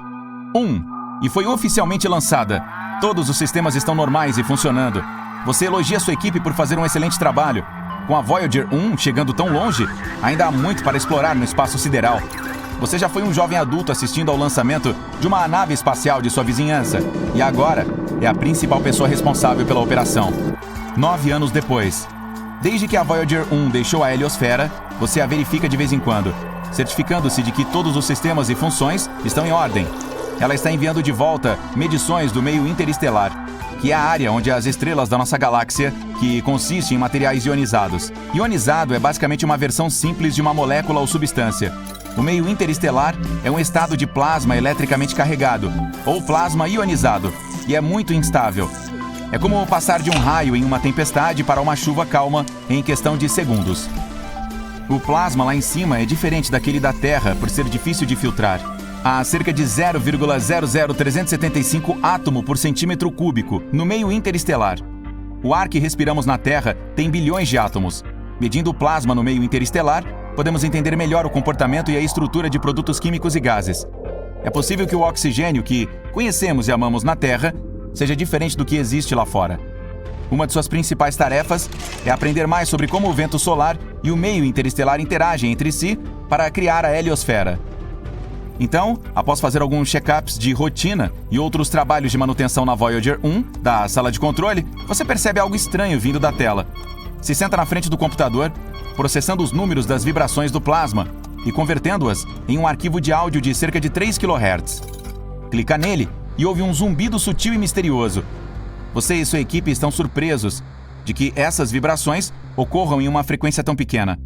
1 e foi oficialmente lançada. Todos os sistemas estão normais e funcionando. Você elogia sua equipe por fazer um excelente trabalho. Com a Voyager 1 chegando tão longe, ainda há muito para explorar no espaço sideral. Você já foi um jovem adulto assistindo ao lançamento de uma nave espacial de sua vizinhança e agora é a principal pessoa responsável pela operação. 9 anos depois. Desde que a Voyager 1 deixou a heliosfera, você a verifica de vez em quando, certificando-se de que todos os sistemas e funções estão em ordem. Ela está enviando de volta medições do meio interestelar, que é a área onde as estrelas da nossa galáxia, que consiste em materiais ionizados. Ionizado é basicamente uma versão simples de uma molécula ou substância. O meio interestelar é um estado de plasma eletricamente carregado, ou plasma ionizado, e é muito instável. É como passar de um raio em uma tempestade para uma chuva calma em questão de segundos. O plasma lá em cima é diferente daquele da Terra por ser difícil de filtrar. Há cerca de 0,00375 átomo por centímetro cúbico no meio interestelar. O ar que respiramos na Terra tem bilhões de átomos. Medindo o plasma no meio interestelar, podemos entender melhor o comportamento e a estrutura de produtos químicos e gases. É possível que o oxigênio que conhecemos e amamos na Terra seja diferente do que existe lá fora. Uma de suas principais tarefas é aprender mais sobre como o vento solar e o meio interestelar interagem entre si para criar a heliosfera. Então, após fazer alguns check-ups de rotina e outros trabalhos de manutenção na Voyager 1, da sala de controle, você percebe algo estranho vindo da tela. Se senta na frente do computador, processando os números das vibrações do plasma e convertendo-as em um arquivo de áudio de cerca de 3 kHz. Clica nele e ouve um zumbido sutil e misterioso. Você e sua equipe estão surpresos de que essas vibrações ocorram em uma frequência tão pequena.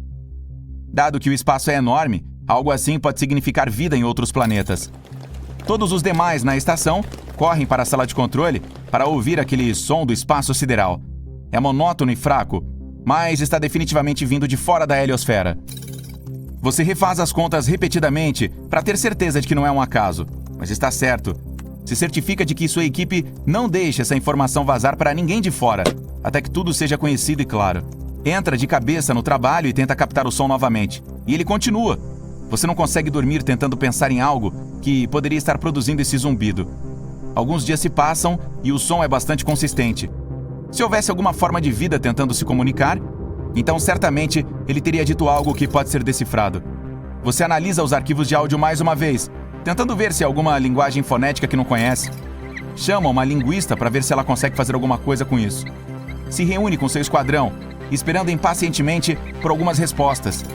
Dado que o espaço é enorme, algo assim pode significar vida em outros planetas. Todos os demais na estação correm para a sala de controle para ouvir aquele som do espaço sideral. É monótono e fraco, mas está definitivamente vindo de fora da heliosfera. Você refaz as contas repetidamente para ter certeza de que não é um acaso, mas está certo. Se certifica de que sua equipe não deixe essa informação vazar para ninguém de fora, até que tudo seja conhecido e claro. Entra de cabeça no trabalho e tenta captar o som novamente. E ele continua. Você não consegue dormir tentando pensar em algo que poderia estar produzindo esse zumbido. Alguns dias se passam e o som é bastante consistente. Se houvesse alguma forma de vida tentando se comunicar, então certamente ele teria dito algo que pode ser decifrado. Você analisa os arquivos de áudio mais uma vez, tentando ver se há alguma linguagem fonética que não conhece. Chama uma linguista para ver se ela consegue fazer alguma coisa com isso. Se reúne com seu esquadrão, esperando impacientemente por algumas respostas.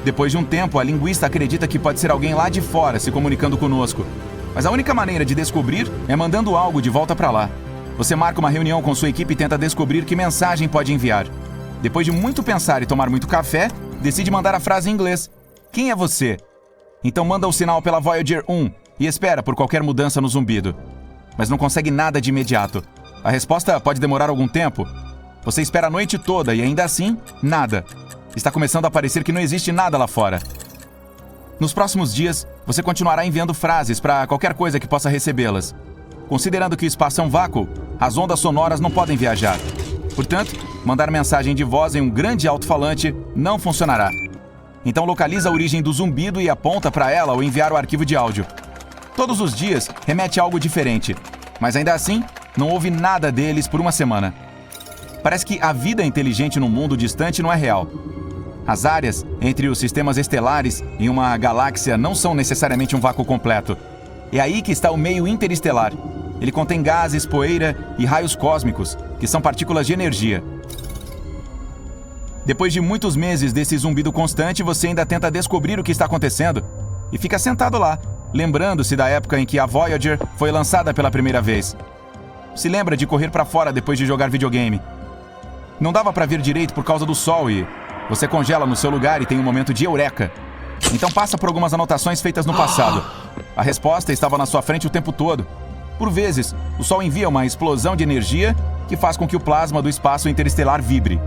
Depois de um tempo, a linguista acredita que pode ser alguém lá de fora se comunicando conosco. Mas a única maneira de descobrir é mandando algo de volta para lá. Você marca uma reunião com sua equipe e tenta descobrir que mensagem pode enviar. Depois de muito pensar e tomar muito café, decide mandar a frase em inglês. Quem é você? Então manda o sinal pela Voyager 1 e espera por qualquer mudança no zumbido. Mas não consegue nada de imediato. A resposta pode demorar algum tempo. Você espera a noite toda e ainda assim, nada. Está começando a parecer que não existe nada lá fora. Nos próximos dias, você continuará enviando frases para qualquer coisa que possa recebê-las. Considerando que o espaço é um vácuo, as ondas sonoras não podem viajar. Portanto, mandar mensagem de voz em um grande alto-falante não funcionará. Então localiza a origem do zumbido e aponta para ela ao enviar o arquivo de áudio. Todos os dias remete a algo diferente, mas ainda assim, não houve nada deles por uma semana. Parece que a vida inteligente num mundo distante não é real. As áreas entre os sistemas estelares e uma galáxia não são necessariamente um vácuo completo. É aí que está o meio interestelar. Ele contém gases, poeira e raios cósmicos, que são partículas de energia. Depois de muitos meses desse zumbido constante, você ainda tenta descobrir o que está acontecendo e fica sentado lá, lembrando-se da época em que a Voyager foi lançada pela primeira vez. Se lembra de correr para fora depois de jogar videogame. Não dava para ver direito por causa do sol e você congela no seu lugar e tem um momento de eureka. Então passa por algumas anotações feitas no passado. A resposta estava na sua frente o tempo todo. Por vezes, o Sol envia uma explosão de energia que faz com que o plasma do espaço interestelar vibre.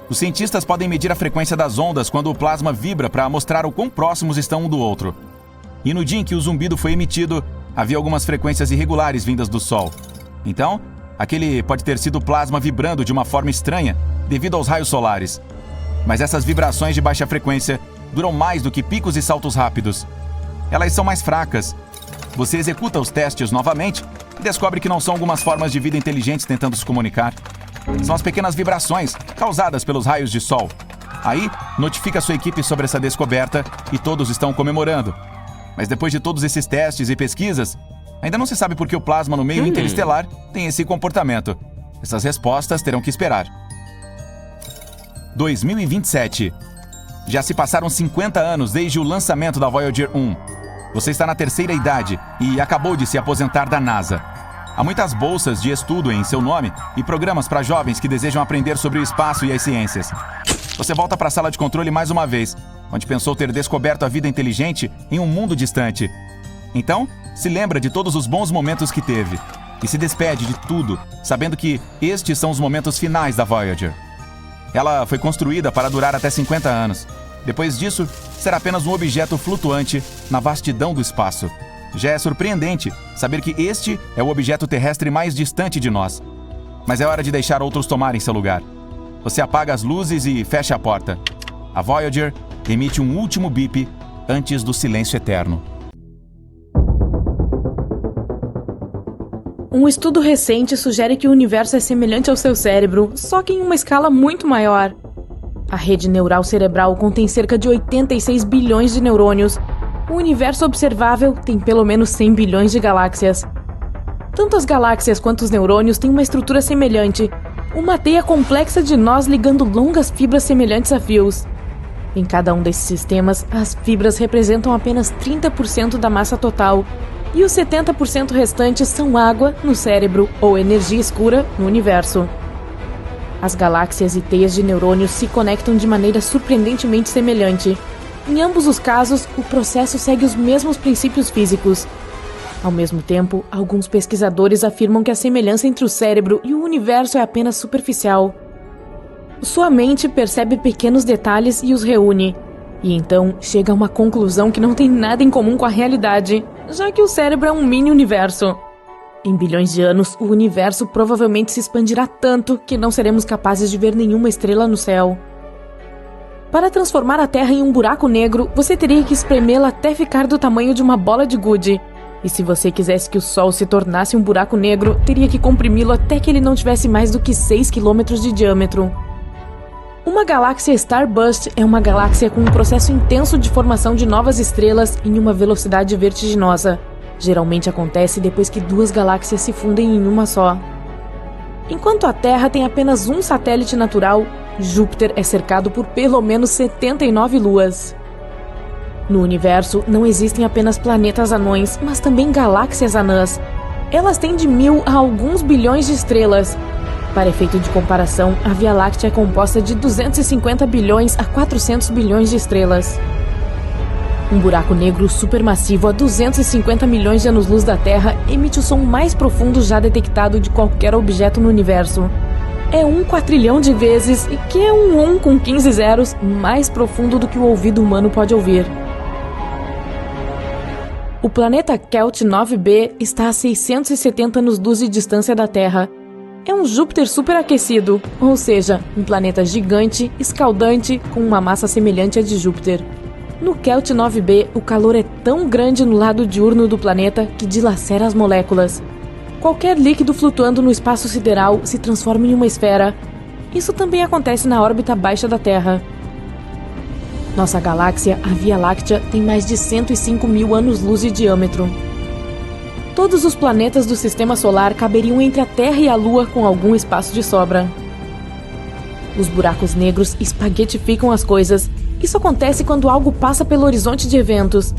Os cientistas podem medir a frequência das ondas quando o plasma vibra para mostrar o quão próximos estão um do outro. E no dia em que o zumbido foi emitido, havia algumas frequências irregulares vindas do Sol. Então, aquele pode ter sido plasma vibrando de uma forma estranha devido aos raios solares. Mas essas vibrações de baixa frequência duram mais do que picos e saltos rápidos. Elas são mais fracas. Você executa os testes novamente e descobre que não são algumas formas de vida inteligentes tentando se comunicar. São as pequenas vibrações causadas pelos raios de sol. Aí, notifica sua equipe sobre essa descoberta e todos estão comemorando. Mas depois de todos esses testes e pesquisas, ainda não se sabe por que o plasma no meio interestelar tem esse comportamento. Essas respostas terão que esperar. 2027. Já se passaram 50 anos desde o lançamento da Voyager 1. Você está na terceira idade e acabou de se aposentar da NASA. Há muitas bolsas de estudo em seu nome e programas para jovens que desejam aprender sobre o espaço e as ciências. Você volta para a sala de controle mais uma vez, onde pensou ter descoberto a vida inteligente em um mundo distante. Então, se lembra de todos os bons momentos que teve e se despede de tudo, sabendo que estes são os momentos finais da Voyager. Ela foi construída para durar até 50 anos. Depois disso, será apenas um objeto flutuante na vastidão do espaço. Já é surpreendente saber que este é o objeto terrestre mais distante de nós. Mas é hora de deixar outros tomarem seu lugar. Você apaga as luzes e fecha a porta. A Voyager emite um último bip antes do silêncio eterno. Um estudo recente sugere que o universo é semelhante ao seu cérebro, só que em uma escala muito maior. A rede neural cerebral contém cerca de 86 bilhões de neurônios. O universo observável tem pelo menos 100 bilhões de galáxias. Tanto as galáxias quanto os neurônios têm uma estrutura semelhante, uma teia complexa de nós ligando longas fibras semelhantes a fios. Em cada um desses sistemas, as fibras representam apenas 30% da massa total, e os 70% restantes são água no cérebro ou energia escura no universo. As galáxias e teias de neurônios se conectam de maneira surpreendentemente semelhante. Em ambos os casos, o processo segue os mesmos princípios físicos. Ao mesmo tempo, alguns pesquisadores afirmam que a semelhança entre o cérebro e o universo é apenas superficial. Sua mente percebe pequenos detalhes e os reúne, e então chega a uma conclusão que não tem nada em comum com a realidade, já que o cérebro é um mini-universo. Em bilhões de anos, o universo provavelmente se expandirá tanto que não seremos capazes de ver nenhuma estrela no céu. Para transformar a Terra em um buraco negro, você teria que espremê-la até ficar do tamanho de uma bola de gude. E se você quisesse que o Sol se tornasse um buraco negro, teria que comprimi-lo até que ele não tivesse mais do que 6 km de diâmetro. Uma galáxia Starburst é uma galáxia com um processo intenso de formação de novas estrelas em uma velocidade vertiginosa. Geralmente acontece depois que duas galáxias se fundem em uma só. Enquanto a Terra tem apenas um satélite natural, Júpiter é cercado por pelo menos 79 luas. No universo, não existem apenas planetas anões, mas também galáxias anãs. Elas têm de 1000 a alguns bilhões de estrelas. Para efeito de comparação, a Via Láctea é composta de 250 bilhões a 400 bilhões de estrelas. Um buraco negro supermassivo a 250 milhões de anos-luz da Terra emite o som mais profundo já detectado de qualquer objeto no universo. É 1 quatrilhão de vezes, e que é um 1 com 15 zeros, mais profundo do que o ouvido humano pode ouvir. O planeta Kelt 9b está a 670 anos-luz de distância da Terra. É um Júpiter superaquecido, ou seja, um planeta gigante, escaldante, com uma massa semelhante à de Júpiter. No Kelt 9b, o calor é tão grande no lado diurno do planeta que dilacera as moléculas. Qualquer líquido flutuando no espaço sideral se transforma em uma esfera. Isso também acontece na órbita baixa da Terra. Nossa galáxia, a Via Láctea, tem mais de 105 mil anos-luz de diâmetro. Todos os planetas do Sistema Solar caberiam entre a Terra e a Lua com algum espaço de sobra. Os buracos negros espaguetificam as coisas. Isso acontece quando algo passa pelo horizonte de eventos.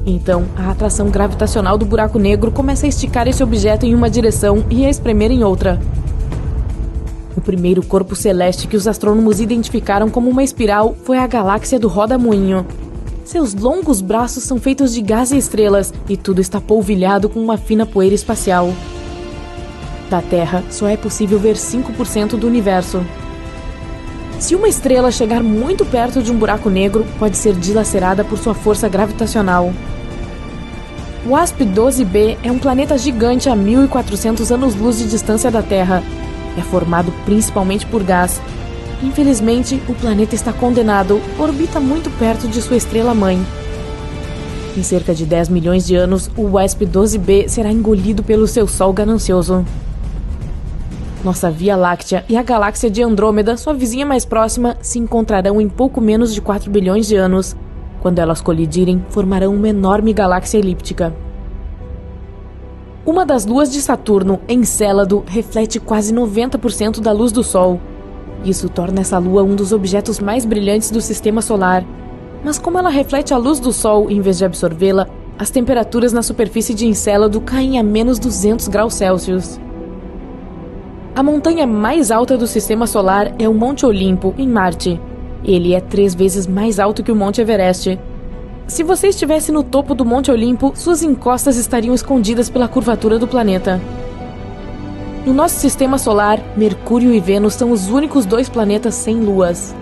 Então, a atração gravitacional do buraco negro começa a esticar esse objeto em uma direção e a espremer em outra. O primeiro corpo celeste que os astrônomos identificaram como uma espiral foi a galáxia do Roda-Moinho. Seus longos braços são feitos de gás e estrelas, e tudo está polvilhado com uma fina poeira espacial. Da Terra, só é possível ver 5% do universo. Se uma estrela chegar muito perto de um buraco negro, pode ser dilacerada por sua força gravitacional. WASP-12b é um planeta gigante a 1.400 anos-luz de distância da Terra. É formado principalmente por gás. Infelizmente, o planeta está condenado, orbita muito perto de sua estrela-mãe. Em cerca de 10 milhões de anos, o WASP-12b será engolido pelo seu Sol ganancioso. Nossa Via Láctea e a galáxia de Andrômeda, sua vizinha mais próxima, se encontrarão em pouco menos de 4 bilhões de anos. Quando elas colidirem, formarão uma enorme galáxia elíptica. Uma das luas de Saturno, Encélado, reflete quase 90% da luz do Sol. Isso torna essa lua um dos objetos mais brilhantes do Sistema Solar. Mas como ela reflete a luz do Sol em vez de absorvê-la, as temperaturas na superfície de Encélado caem a menos 200 graus Celsius. A montanha mais alta do Sistema Solar é o Monte Olimpo, em Marte. Ele é 3 vezes mais alto que o Monte Everest. Se você estivesse no topo do Monte Olimpo, suas encostas estariam escondidas pela curvatura do planeta. No nosso Sistema Solar, Mercúrio e Vênus são os únicos 2 planetas sem luas.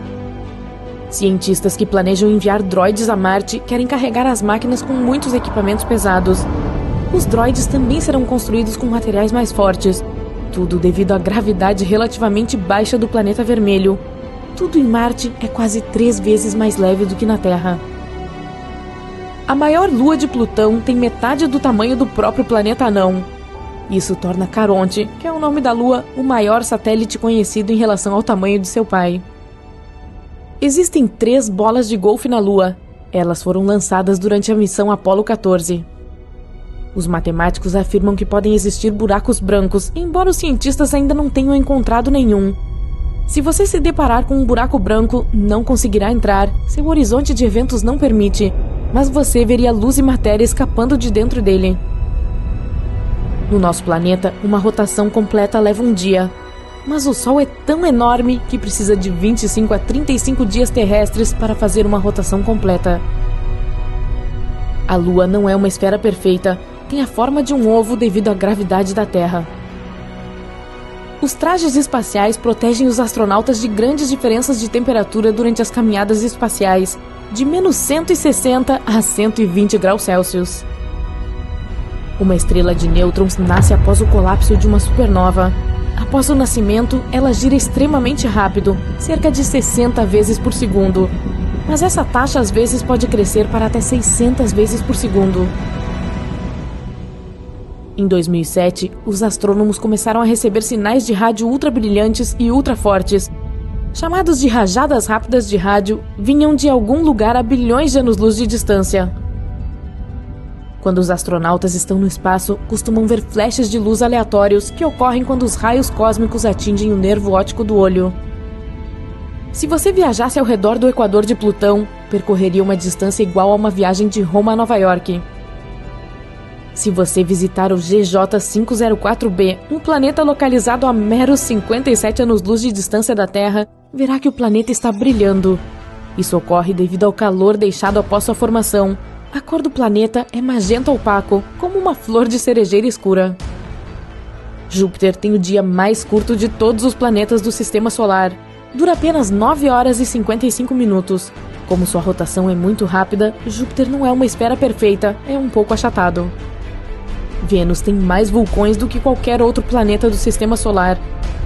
Cientistas que planejam enviar droides a Marte querem carregar as máquinas com muitos equipamentos pesados. Os droides também serão construídos com materiais mais fortes, tudo devido à gravidade relativamente baixa do planeta vermelho. Tudo em Marte é quase 3 vezes mais leve do que na Terra. A maior lua de Plutão tem metade do tamanho do próprio planeta anão. Isso torna Caronte, que é o nome da Lua, o maior satélite conhecido em relação ao tamanho de seu pai. Existem 3 bolas de golfe na Lua. Elas foram lançadas durante a missão Apollo 14. Os matemáticos afirmam que podem existir buracos brancos, embora os cientistas ainda não tenham encontrado nenhum. Se você se deparar com um buraco branco, não conseguirá entrar, seu horizonte de eventos não permite, mas você veria luz e matéria escapando de dentro dele. No nosso planeta, uma rotação completa leva um dia, mas o Sol é tão enorme que precisa de 25 a 35 dias terrestres para fazer uma rotação completa. A Lua não é uma esfera perfeita, tem a forma de um ovo devido à gravidade da Terra. Os trajes espaciais protegem os astronautas de grandes diferenças de temperatura durante as caminhadas espaciais, de menos 160 a 120 graus Celsius. Uma estrela de nêutrons nasce após o colapso de uma supernova. Após o nascimento, ela gira extremamente rápido, cerca de 60 vezes por segundo. Mas essa taxa às vezes pode crescer para até 600 vezes por segundo. Em 2007, os astrônomos começaram a receber sinais de rádio ultrabrilhantes e ultrafortes. Chamados de rajadas rápidas de rádio, vinham de algum lugar a bilhões de anos-luz de distância. Quando os astronautas estão no espaço, costumam ver flashes de luz aleatórios que ocorrem quando os raios cósmicos atingem o nervo óptico do olho. Se você viajasse ao redor do equador de Plutão, percorreria uma distância igual a uma viagem de Roma a Nova York. Se você visitar o GJ504b, um planeta localizado a meros 57 anos-luz de distância da Terra, verá que o planeta está brilhando. Isso ocorre devido ao calor deixado após sua formação. A cor do planeta é magenta opaco, como uma flor de cerejeira escura. Júpiter tem o dia mais curto de todos os planetas do Sistema Solar. Dura apenas 9 horas e 55 minutos. Como sua rotação é muito rápida, Júpiter não é uma esfera perfeita, é um pouco achatado. Vênus tem mais vulcões do que qualquer outro planeta do Sistema Solar.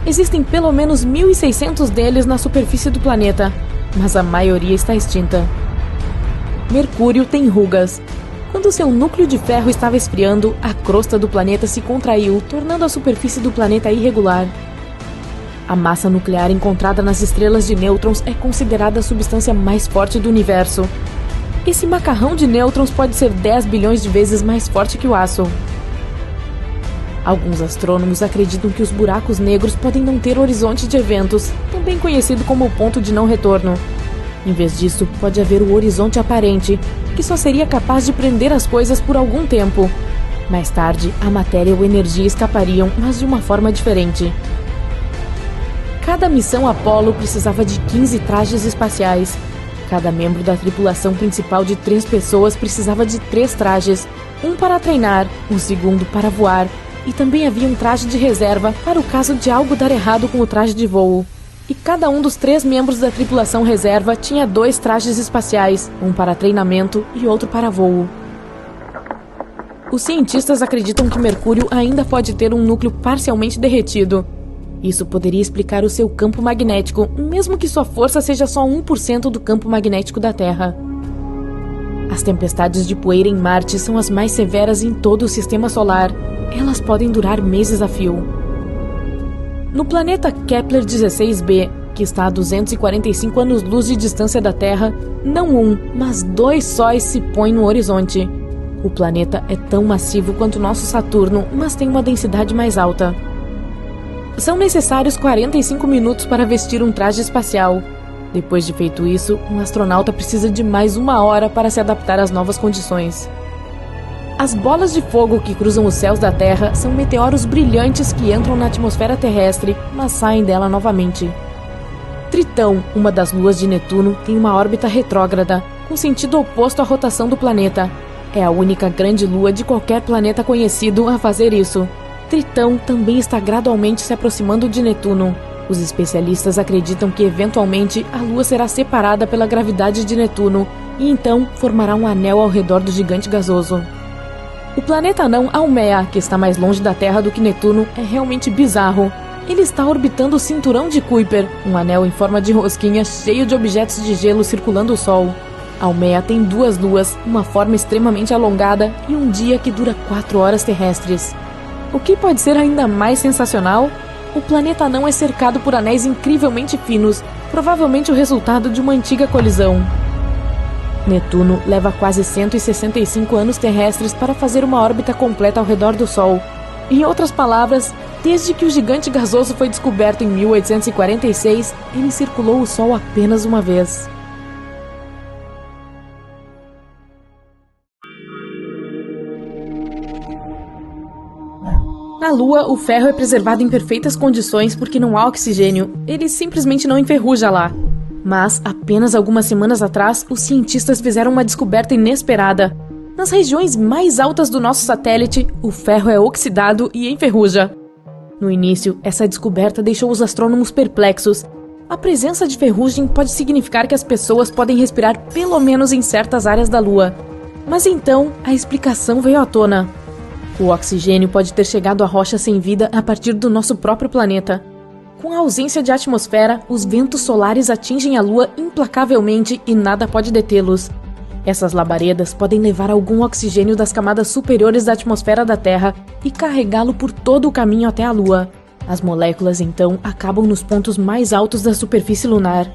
Existem pelo menos 1.600 deles na superfície do planeta, mas a maioria está extinta. Mercúrio tem rugas. Quando seu núcleo de ferro estava esfriando, a crosta do planeta se contraiu, tornando a superfície do planeta irregular. A massa nuclear encontrada nas estrelas de nêutrons é considerada a substância mais forte do universo. Esse macarrão de nêutrons pode ser 10 bilhões de vezes mais forte que o aço. Alguns astrônomos acreditam que os buracos negros podem não ter horizonte de eventos, também conhecido como o ponto de não retorno. Em vez disso, pode haver o horizonte aparente, que só seria capaz de prender as coisas por algum tempo. Mais tarde, a matéria ou energia escapariam, mas de uma forma diferente. Cada missão Apollo precisava de 15 trajes espaciais. Cada membro da tripulação principal de 3 pessoas precisava de 3 trajes, um para treinar, um segundo para voar, e também havia um traje de reserva para o caso de algo dar errado com o traje de voo. E cada um dos 3 membros da tripulação reserva tinha 2 trajes espaciais, um para treinamento e outro para voo. Os cientistas acreditam que Mercúrio ainda pode ter um núcleo parcialmente derretido. Isso poderia explicar o seu campo magnético, mesmo que sua força seja só 1% do campo magnético da Terra. As tempestades de poeira em Marte são as mais severas em todo o Sistema Solar. Elas podem durar meses a fio. No planeta Kepler 16b, que está a 245 anos-luz de distância da Terra, não um, mas 2 sóis se põem no horizonte. O planeta é tão massivo quanto nosso Saturno, mas tem uma densidade mais alta. São necessários 45 minutos para vestir um traje espacial. Depois de feito isso, um astronauta precisa de mais 1 hora para se adaptar às novas condições. As bolas de fogo que cruzam os céus da Terra são meteoros brilhantes que entram na atmosfera terrestre, mas saem dela novamente. Tritão, uma das luas de Netuno, tem uma órbita retrógrada, com sentido oposto à rotação do planeta. É a única grande lua de qualquer planeta conhecido a fazer isso. Tritão também está gradualmente se aproximando de Netuno. Os especialistas acreditam que eventualmente a Lua será separada pela gravidade de Netuno e então formará um anel ao redor do gigante gasoso. O planeta anão Haumea, que está mais longe da Terra do que Netuno, é realmente bizarro. Ele está orbitando o cinturão de Kuiper, um anel em forma de rosquinha cheio de objetos de gelo circulando o Sol. Haumea tem 2 luas, uma forma extremamente alongada e um dia que dura 4 horas terrestres. O que pode ser ainda mais sensacional? O planeta anão é cercado por anéis incrivelmente finos, provavelmente o resultado de uma antiga colisão. Netuno leva quase 165 anos terrestres para fazer uma órbita completa ao redor do Sol. Em outras palavras, desde que o gigante gasoso foi descoberto em 1846, ele circulou o Sol apenas uma vez. Na Lua, o ferro é preservado em perfeitas condições porque não há oxigênio. Ele simplesmente não enferruja lá. Mas, apenas algumas semanas atrás, os cientistas fizeram uma descoberta inesperada. Nas regiões mais altas do nosso satélite, o ferro é oxidado e enferruja. No início, essa descoberta deixou os astrônomos perplexos. A presença de ferrugem pode significar que as pessoas podem respirar pelo menos em certas áreas da Lua. Mas então, a explicação veio à tona. O oxigênio pode ter chegado à rocha sem vida a partir do nosso próprio planeta. Com a ausência de atmosfera, os ventos solares atingem a Lua implacavelmente e nada pode detê-los. Essas labaredas podem levar algum oxigênio das camadas superiores da atmosfera da Terra e carregá-lo por todo o caminho até a Lua. As moléculas, então, acabam nos pontos mais altos da superfície lunar.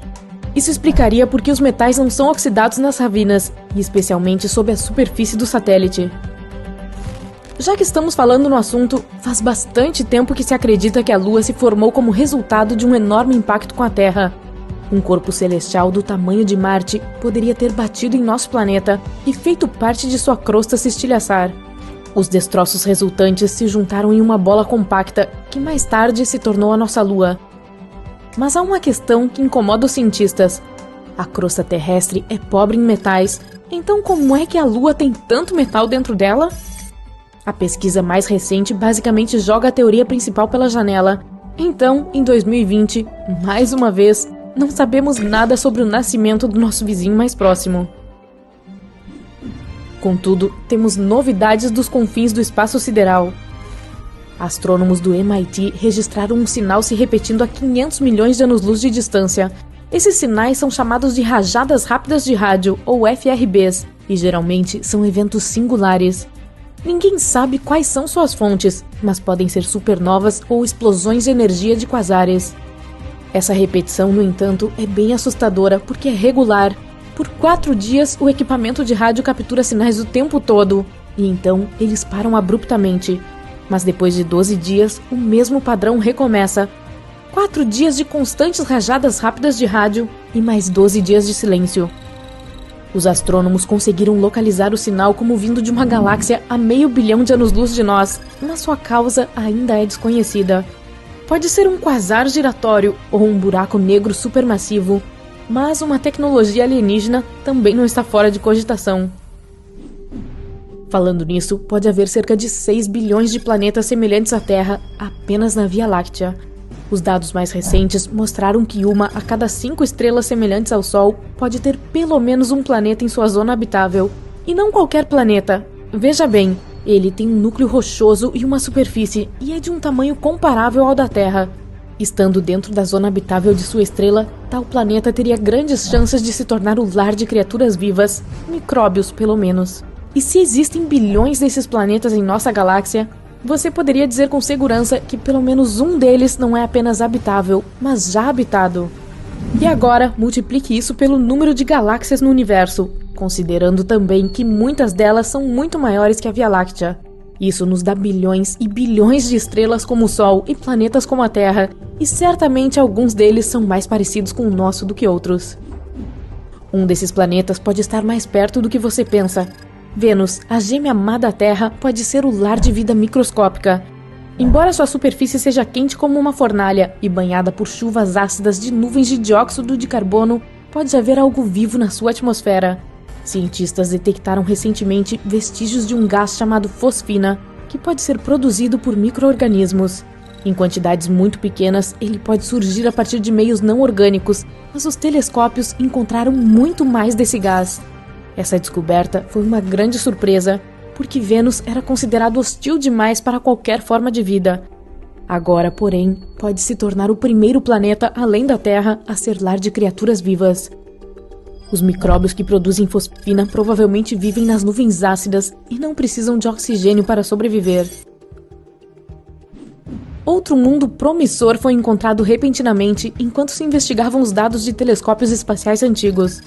Isso explicaria por que os metais não são oxidados nas ravinas, e especialmente sob a superfície do satélite. Já que estamos falando no assunto, faz bastante tempo que se acredita que a Lua se formou como resultado de um enorme impacto com a Terra. Um corpo celestial do tamanho de Marte poderia ter batido em nosso planeta e feito parte de sua crosta se estilhaçar. Os destroços resultantes se juntaram em uma bola compacta, que mais tarde se tornou a nossa Lua. Mas há uma questão que incomoda os cientistas. A crosta terrestre é pobre em metais, então como é que a Lua tem tanto metal dentro dela? A pesquisa mais recente basicamente joga a teoria principal pela janela. Então, em 2020, mais uma vez, não sabemos nada sobre o nascimento do nosso vizinho mais próximo. Contudo, temos novidades dos confins do espaço sideral. Astrônomos do MIT registraram um sinal se repetindo a 500 milhões de anos-luz de distância. Esses sinais são chamados de rajadas rápidas de rádio, ou FRBs, e geralmente são eventos singulares. Ninguém sabe quais são suas fontes, mas podem ser supernovas ou explosões de energia de quasares. Essa repetição, no entanto, é bem assustadora porque é regular. Por 4 dias, o equipamento de rádio captura sinais o tempo todo, e então eles param abruptamente. Mas depois de 12 dias, o mesmo padrão recomeça. 4 dias de constantes rajadas rápidas de rádio e mais 12 dias de silêncio. Os astrônomos conseguiram localizar o sinal como vindo de uma galáxia a 500 bilhão de anos-luz de nós, mas sua causa ainda é desconhecida. Pode ser um quasar giratório ou um buraco negro supermassivo, mas uma tecnologia alienígena também não está fora de cogitação. Falando nisso, pode haver cerca de 6 bilhões de planetas semelhantes à Terra apenas na Via Láctea. Os dados mais recentes mostraram que uma a cada 5 estrelas semelhantes ao Sol pode ter pelo menos um planeta em sua zona habitável. E não qualquer planeta. Veja bem, Ele tem um núcleo rochoso e uma superfície, e é de um tamanho comparável ao da Terra. Estando dentro da zona habitável de sua estrela, tal planeta teria grandes chances de se tornar o lar de criaturas vivas, micróbios pelo menos. E se existem bilhões desses planetas em nossa galáxia, você poderia dizer com segurança que pelo menos um deles não é apenas habitável, mas já habitado. E agora, multiplique isso pelo número de galáxias no universo, considerando também que muitas delas são muito maiores que a Via Láctea. Isso nos dá bilhões e bilhões de estrelas como o Sol e planetas como a Terra, e certamente alguns deles são mais parecidos com o nosso do que outros. Um desses planetas pode estar mais perto do que você pensa. Vênus, a gêmea má da Terra, pode ser o lar de vida microscópica. Embora sua superfície seja quente como uma fornalha e banhada por chuvas ácidas de nuvens de dióxido de carbono, pode haver algo vivo na sua atmosfera. Cientistas detectaram recentemente vestígios de um gás chamado fosfina, que pode ser produzido por micro-organismos. Em quantidades muito pequenas, ele pode surgir a partir de meios não orgânicos, mas os telescópios encontraram muito mais desse gás. Essa descoberta foi uma grande surpresa, porque Vênus era considerado hostil demais para qualquer forma de vida. Agora, porém, pode se tornar o primeiro planeta além da Terra a ser lar de criaturas vivas. Os micróbios que produzem fosfina provavelmente vivem nas nuvens ácidas e não precisam de oxigênio para sobreviver. Outro mundo promissor foi encontrado repentinamente enquanto se investigavam os dados de telescópios espaciais antigos.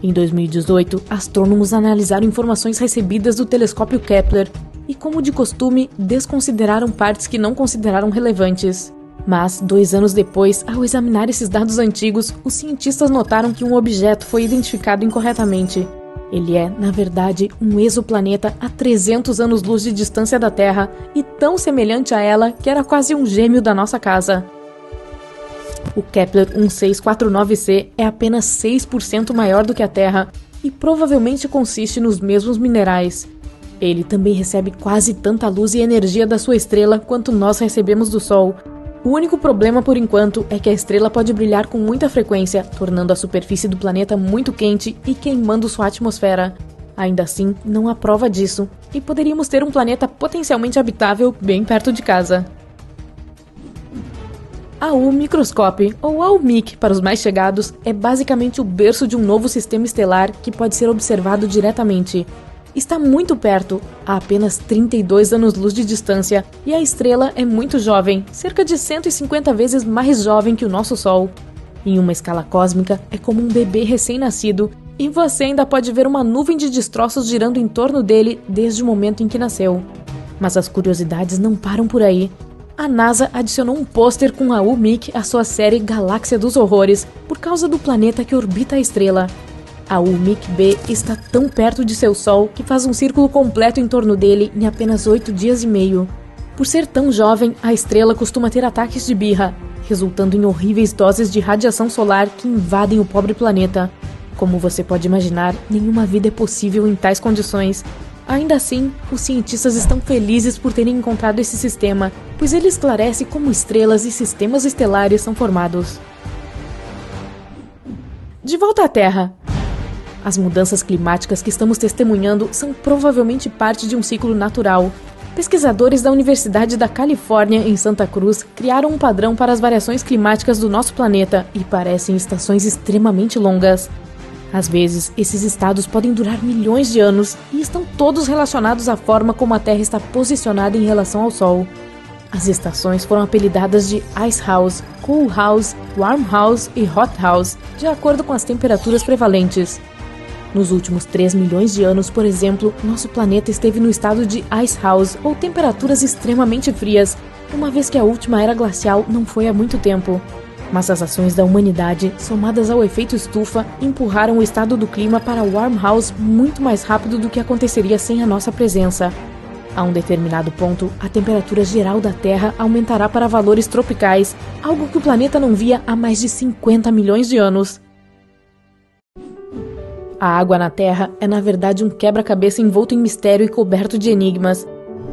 Em 2018, astrônomos analisaram informações recebidas do telescópio Kepler e, como de costume, desconsideraram partes que não consideraram relevantes. Mas, 2 anos depois, ao examinar esses dados antigos, os cientistas notaram que um objeto foi identificado incorretamente. Ele é, na verdade, um exoplaneta a 300 anos-luz de distância da Terra e tão semelhante a ela que era quase um gêmeo da nossa casa. O Kepler 1649c é apenas 6% maior do que a Terra e provavelmente consiste nos mesmos minerais. Ele também recebe quase tanta luz e energia da sua estrela quanto nós recebemos do Sol. O único problema por enquanto é que a estrela pode brilhar com muita frequência, tornando a superfície do planeta muito quente e queimando sua atmosfera. Ainda assim, não há prova disso, e poderíamos ter um planeta potencialmente habitável bem perto de casa. A U-microscópio, ou AUMIC para os mais chegados, é basicamente o berço de um novo sistema estelar que pode ser observado diretamente. Está muito perto, a apenas 32 anos-luz de distância, e a estrela é muito jovem, cerca de 150 vezes mais jovem que o nosso Sol. Em uma escala cósmica, é como um bebê recém-nascido, e você ainda pode ver uma nuvem de destroços girando em torno dele desde o momento em que nasceu. Mas as curiosidades não param por aí. A NASA adicionou um pôster com a UMIC à sua série Galáxia dos Horrores, por causa do planeta que orbita a estrela. A UMIC-B está tão perto de seu Sol que faz um círculo completo em torno dele em apenas 8 dias e meio. Por ser tão jovem, a estrela costuma ter ataques de birra, resultando em horríveis doses de radiação solar que invadem o pobre planeta. Como você pode imaginar, nenhuma vida é possível em tais condições. Ainda assim, os cientistas estão felizes por terem encontrado esse sistema, pois ele esclarece como estrelas e sistemas estelares são formados. De volta à Terra. As mudanças climáticas que estamos testemunhando são provavelmente parte de um ciclo natural. Pesquisadores da Universidade da Califórnia, em Santa Cruz, criaram um padrão para as variações climáticas do nosso planeta e parecem estações extremamente longas. Às vezes, esses estados podem durar milhões de anos e estão todos relacionados à forma como a Terra está posicionada em relação ao Sol. As estações foram apelidadas de Ice House, Cool House, Warm House e Hot House, de acordo com as temperaturas prevalentes. Nos últimos 3 milhões de anos, por exemplo, nosso planeta esteve no estado de Ice House, ou temperaturas extremamente frias, uma vez que a última era glacial não foi há muito tempo. Mas as ações da humanidade, somadas ao efeito estufa, empurraram o estado do clima para Warm House muito mais rápido do que aconteceria sem a nossa presença. A um determinado ponto, a temperatura geral da Terra aumentará para valores tropicais, algo que o planeta não via há mais de 50 milhões de anos. A água na Terra é na verdade um quebra-cabeça envolto em mistério e coberto de enigmas.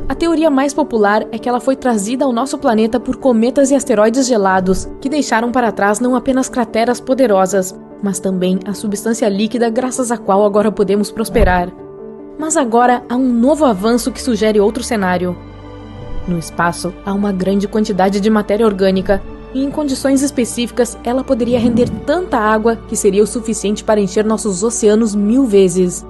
A teoria mais popular é que ela foi trazida ao nosso planeta por cometas e asteroides gelados, que deixaram para trás não apenas crateras poderosas, mas também a substância líquida graças à qual agora podemos prosperar. Mas agora há um novo avanço que sugere outro cenário. No espaço, há uma grande quantidade de matéria orgânica, e em condições específicas, ela poderia render tanta água que seria o suficiente para encher nossos oceanos 1000 vezes.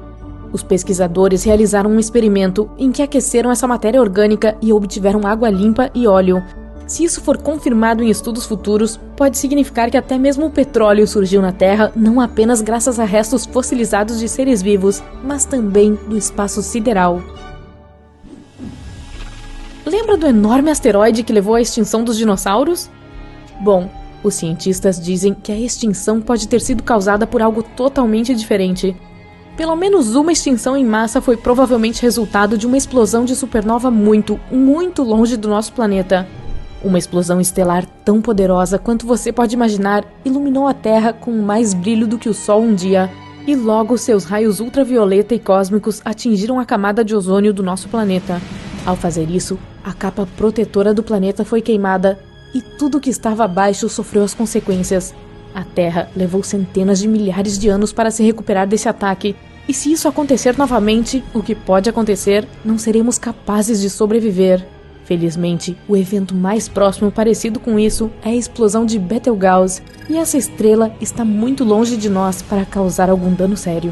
Os pesquisadores realizaram um experimento em que aqueceram essa matéria orgânica e obtiveram água limpa e óleo. Se isso for confirmado em estudos futuros, pode significar que até mesmo o petróleo surgiu na Terra não apenas graças a restos fossilizados de seres vivos, mas também do espaço sideral. Lembra do enorme asteroide que levou à extinção dos dinossauros? Bom, os cientistas dizem que a extinção pode ter sido causada por algo totalmente diferente. Pelo menos uma extinção em massa foi provavelmente resultado de uma explosão de supernova muito, muito longe do nosso planeta. Uma explosão estelar tão poderosa quanto você pode imaginar iluminou a Terra com mais brilho do que o Sol um dia, e logo seus raios ultravioleta e cósmicos atingiram a camada de ozônio do nosso planeta. Ao fazer isso, a capa protetora do planeta foi queimada e tudo que estava abaixo sofreu as consequências. A Terra levou centenas de milhares de anos para se recuperar desse ataque, e se isso acontecer novamente, o que pode acontecer, não seremos capazes de sobreviver. Felizmente, o evento mais próximo parecido com isso é a explosão de Betelgeuse, e essa estrela está muito longe de nós para causar algum dano sério.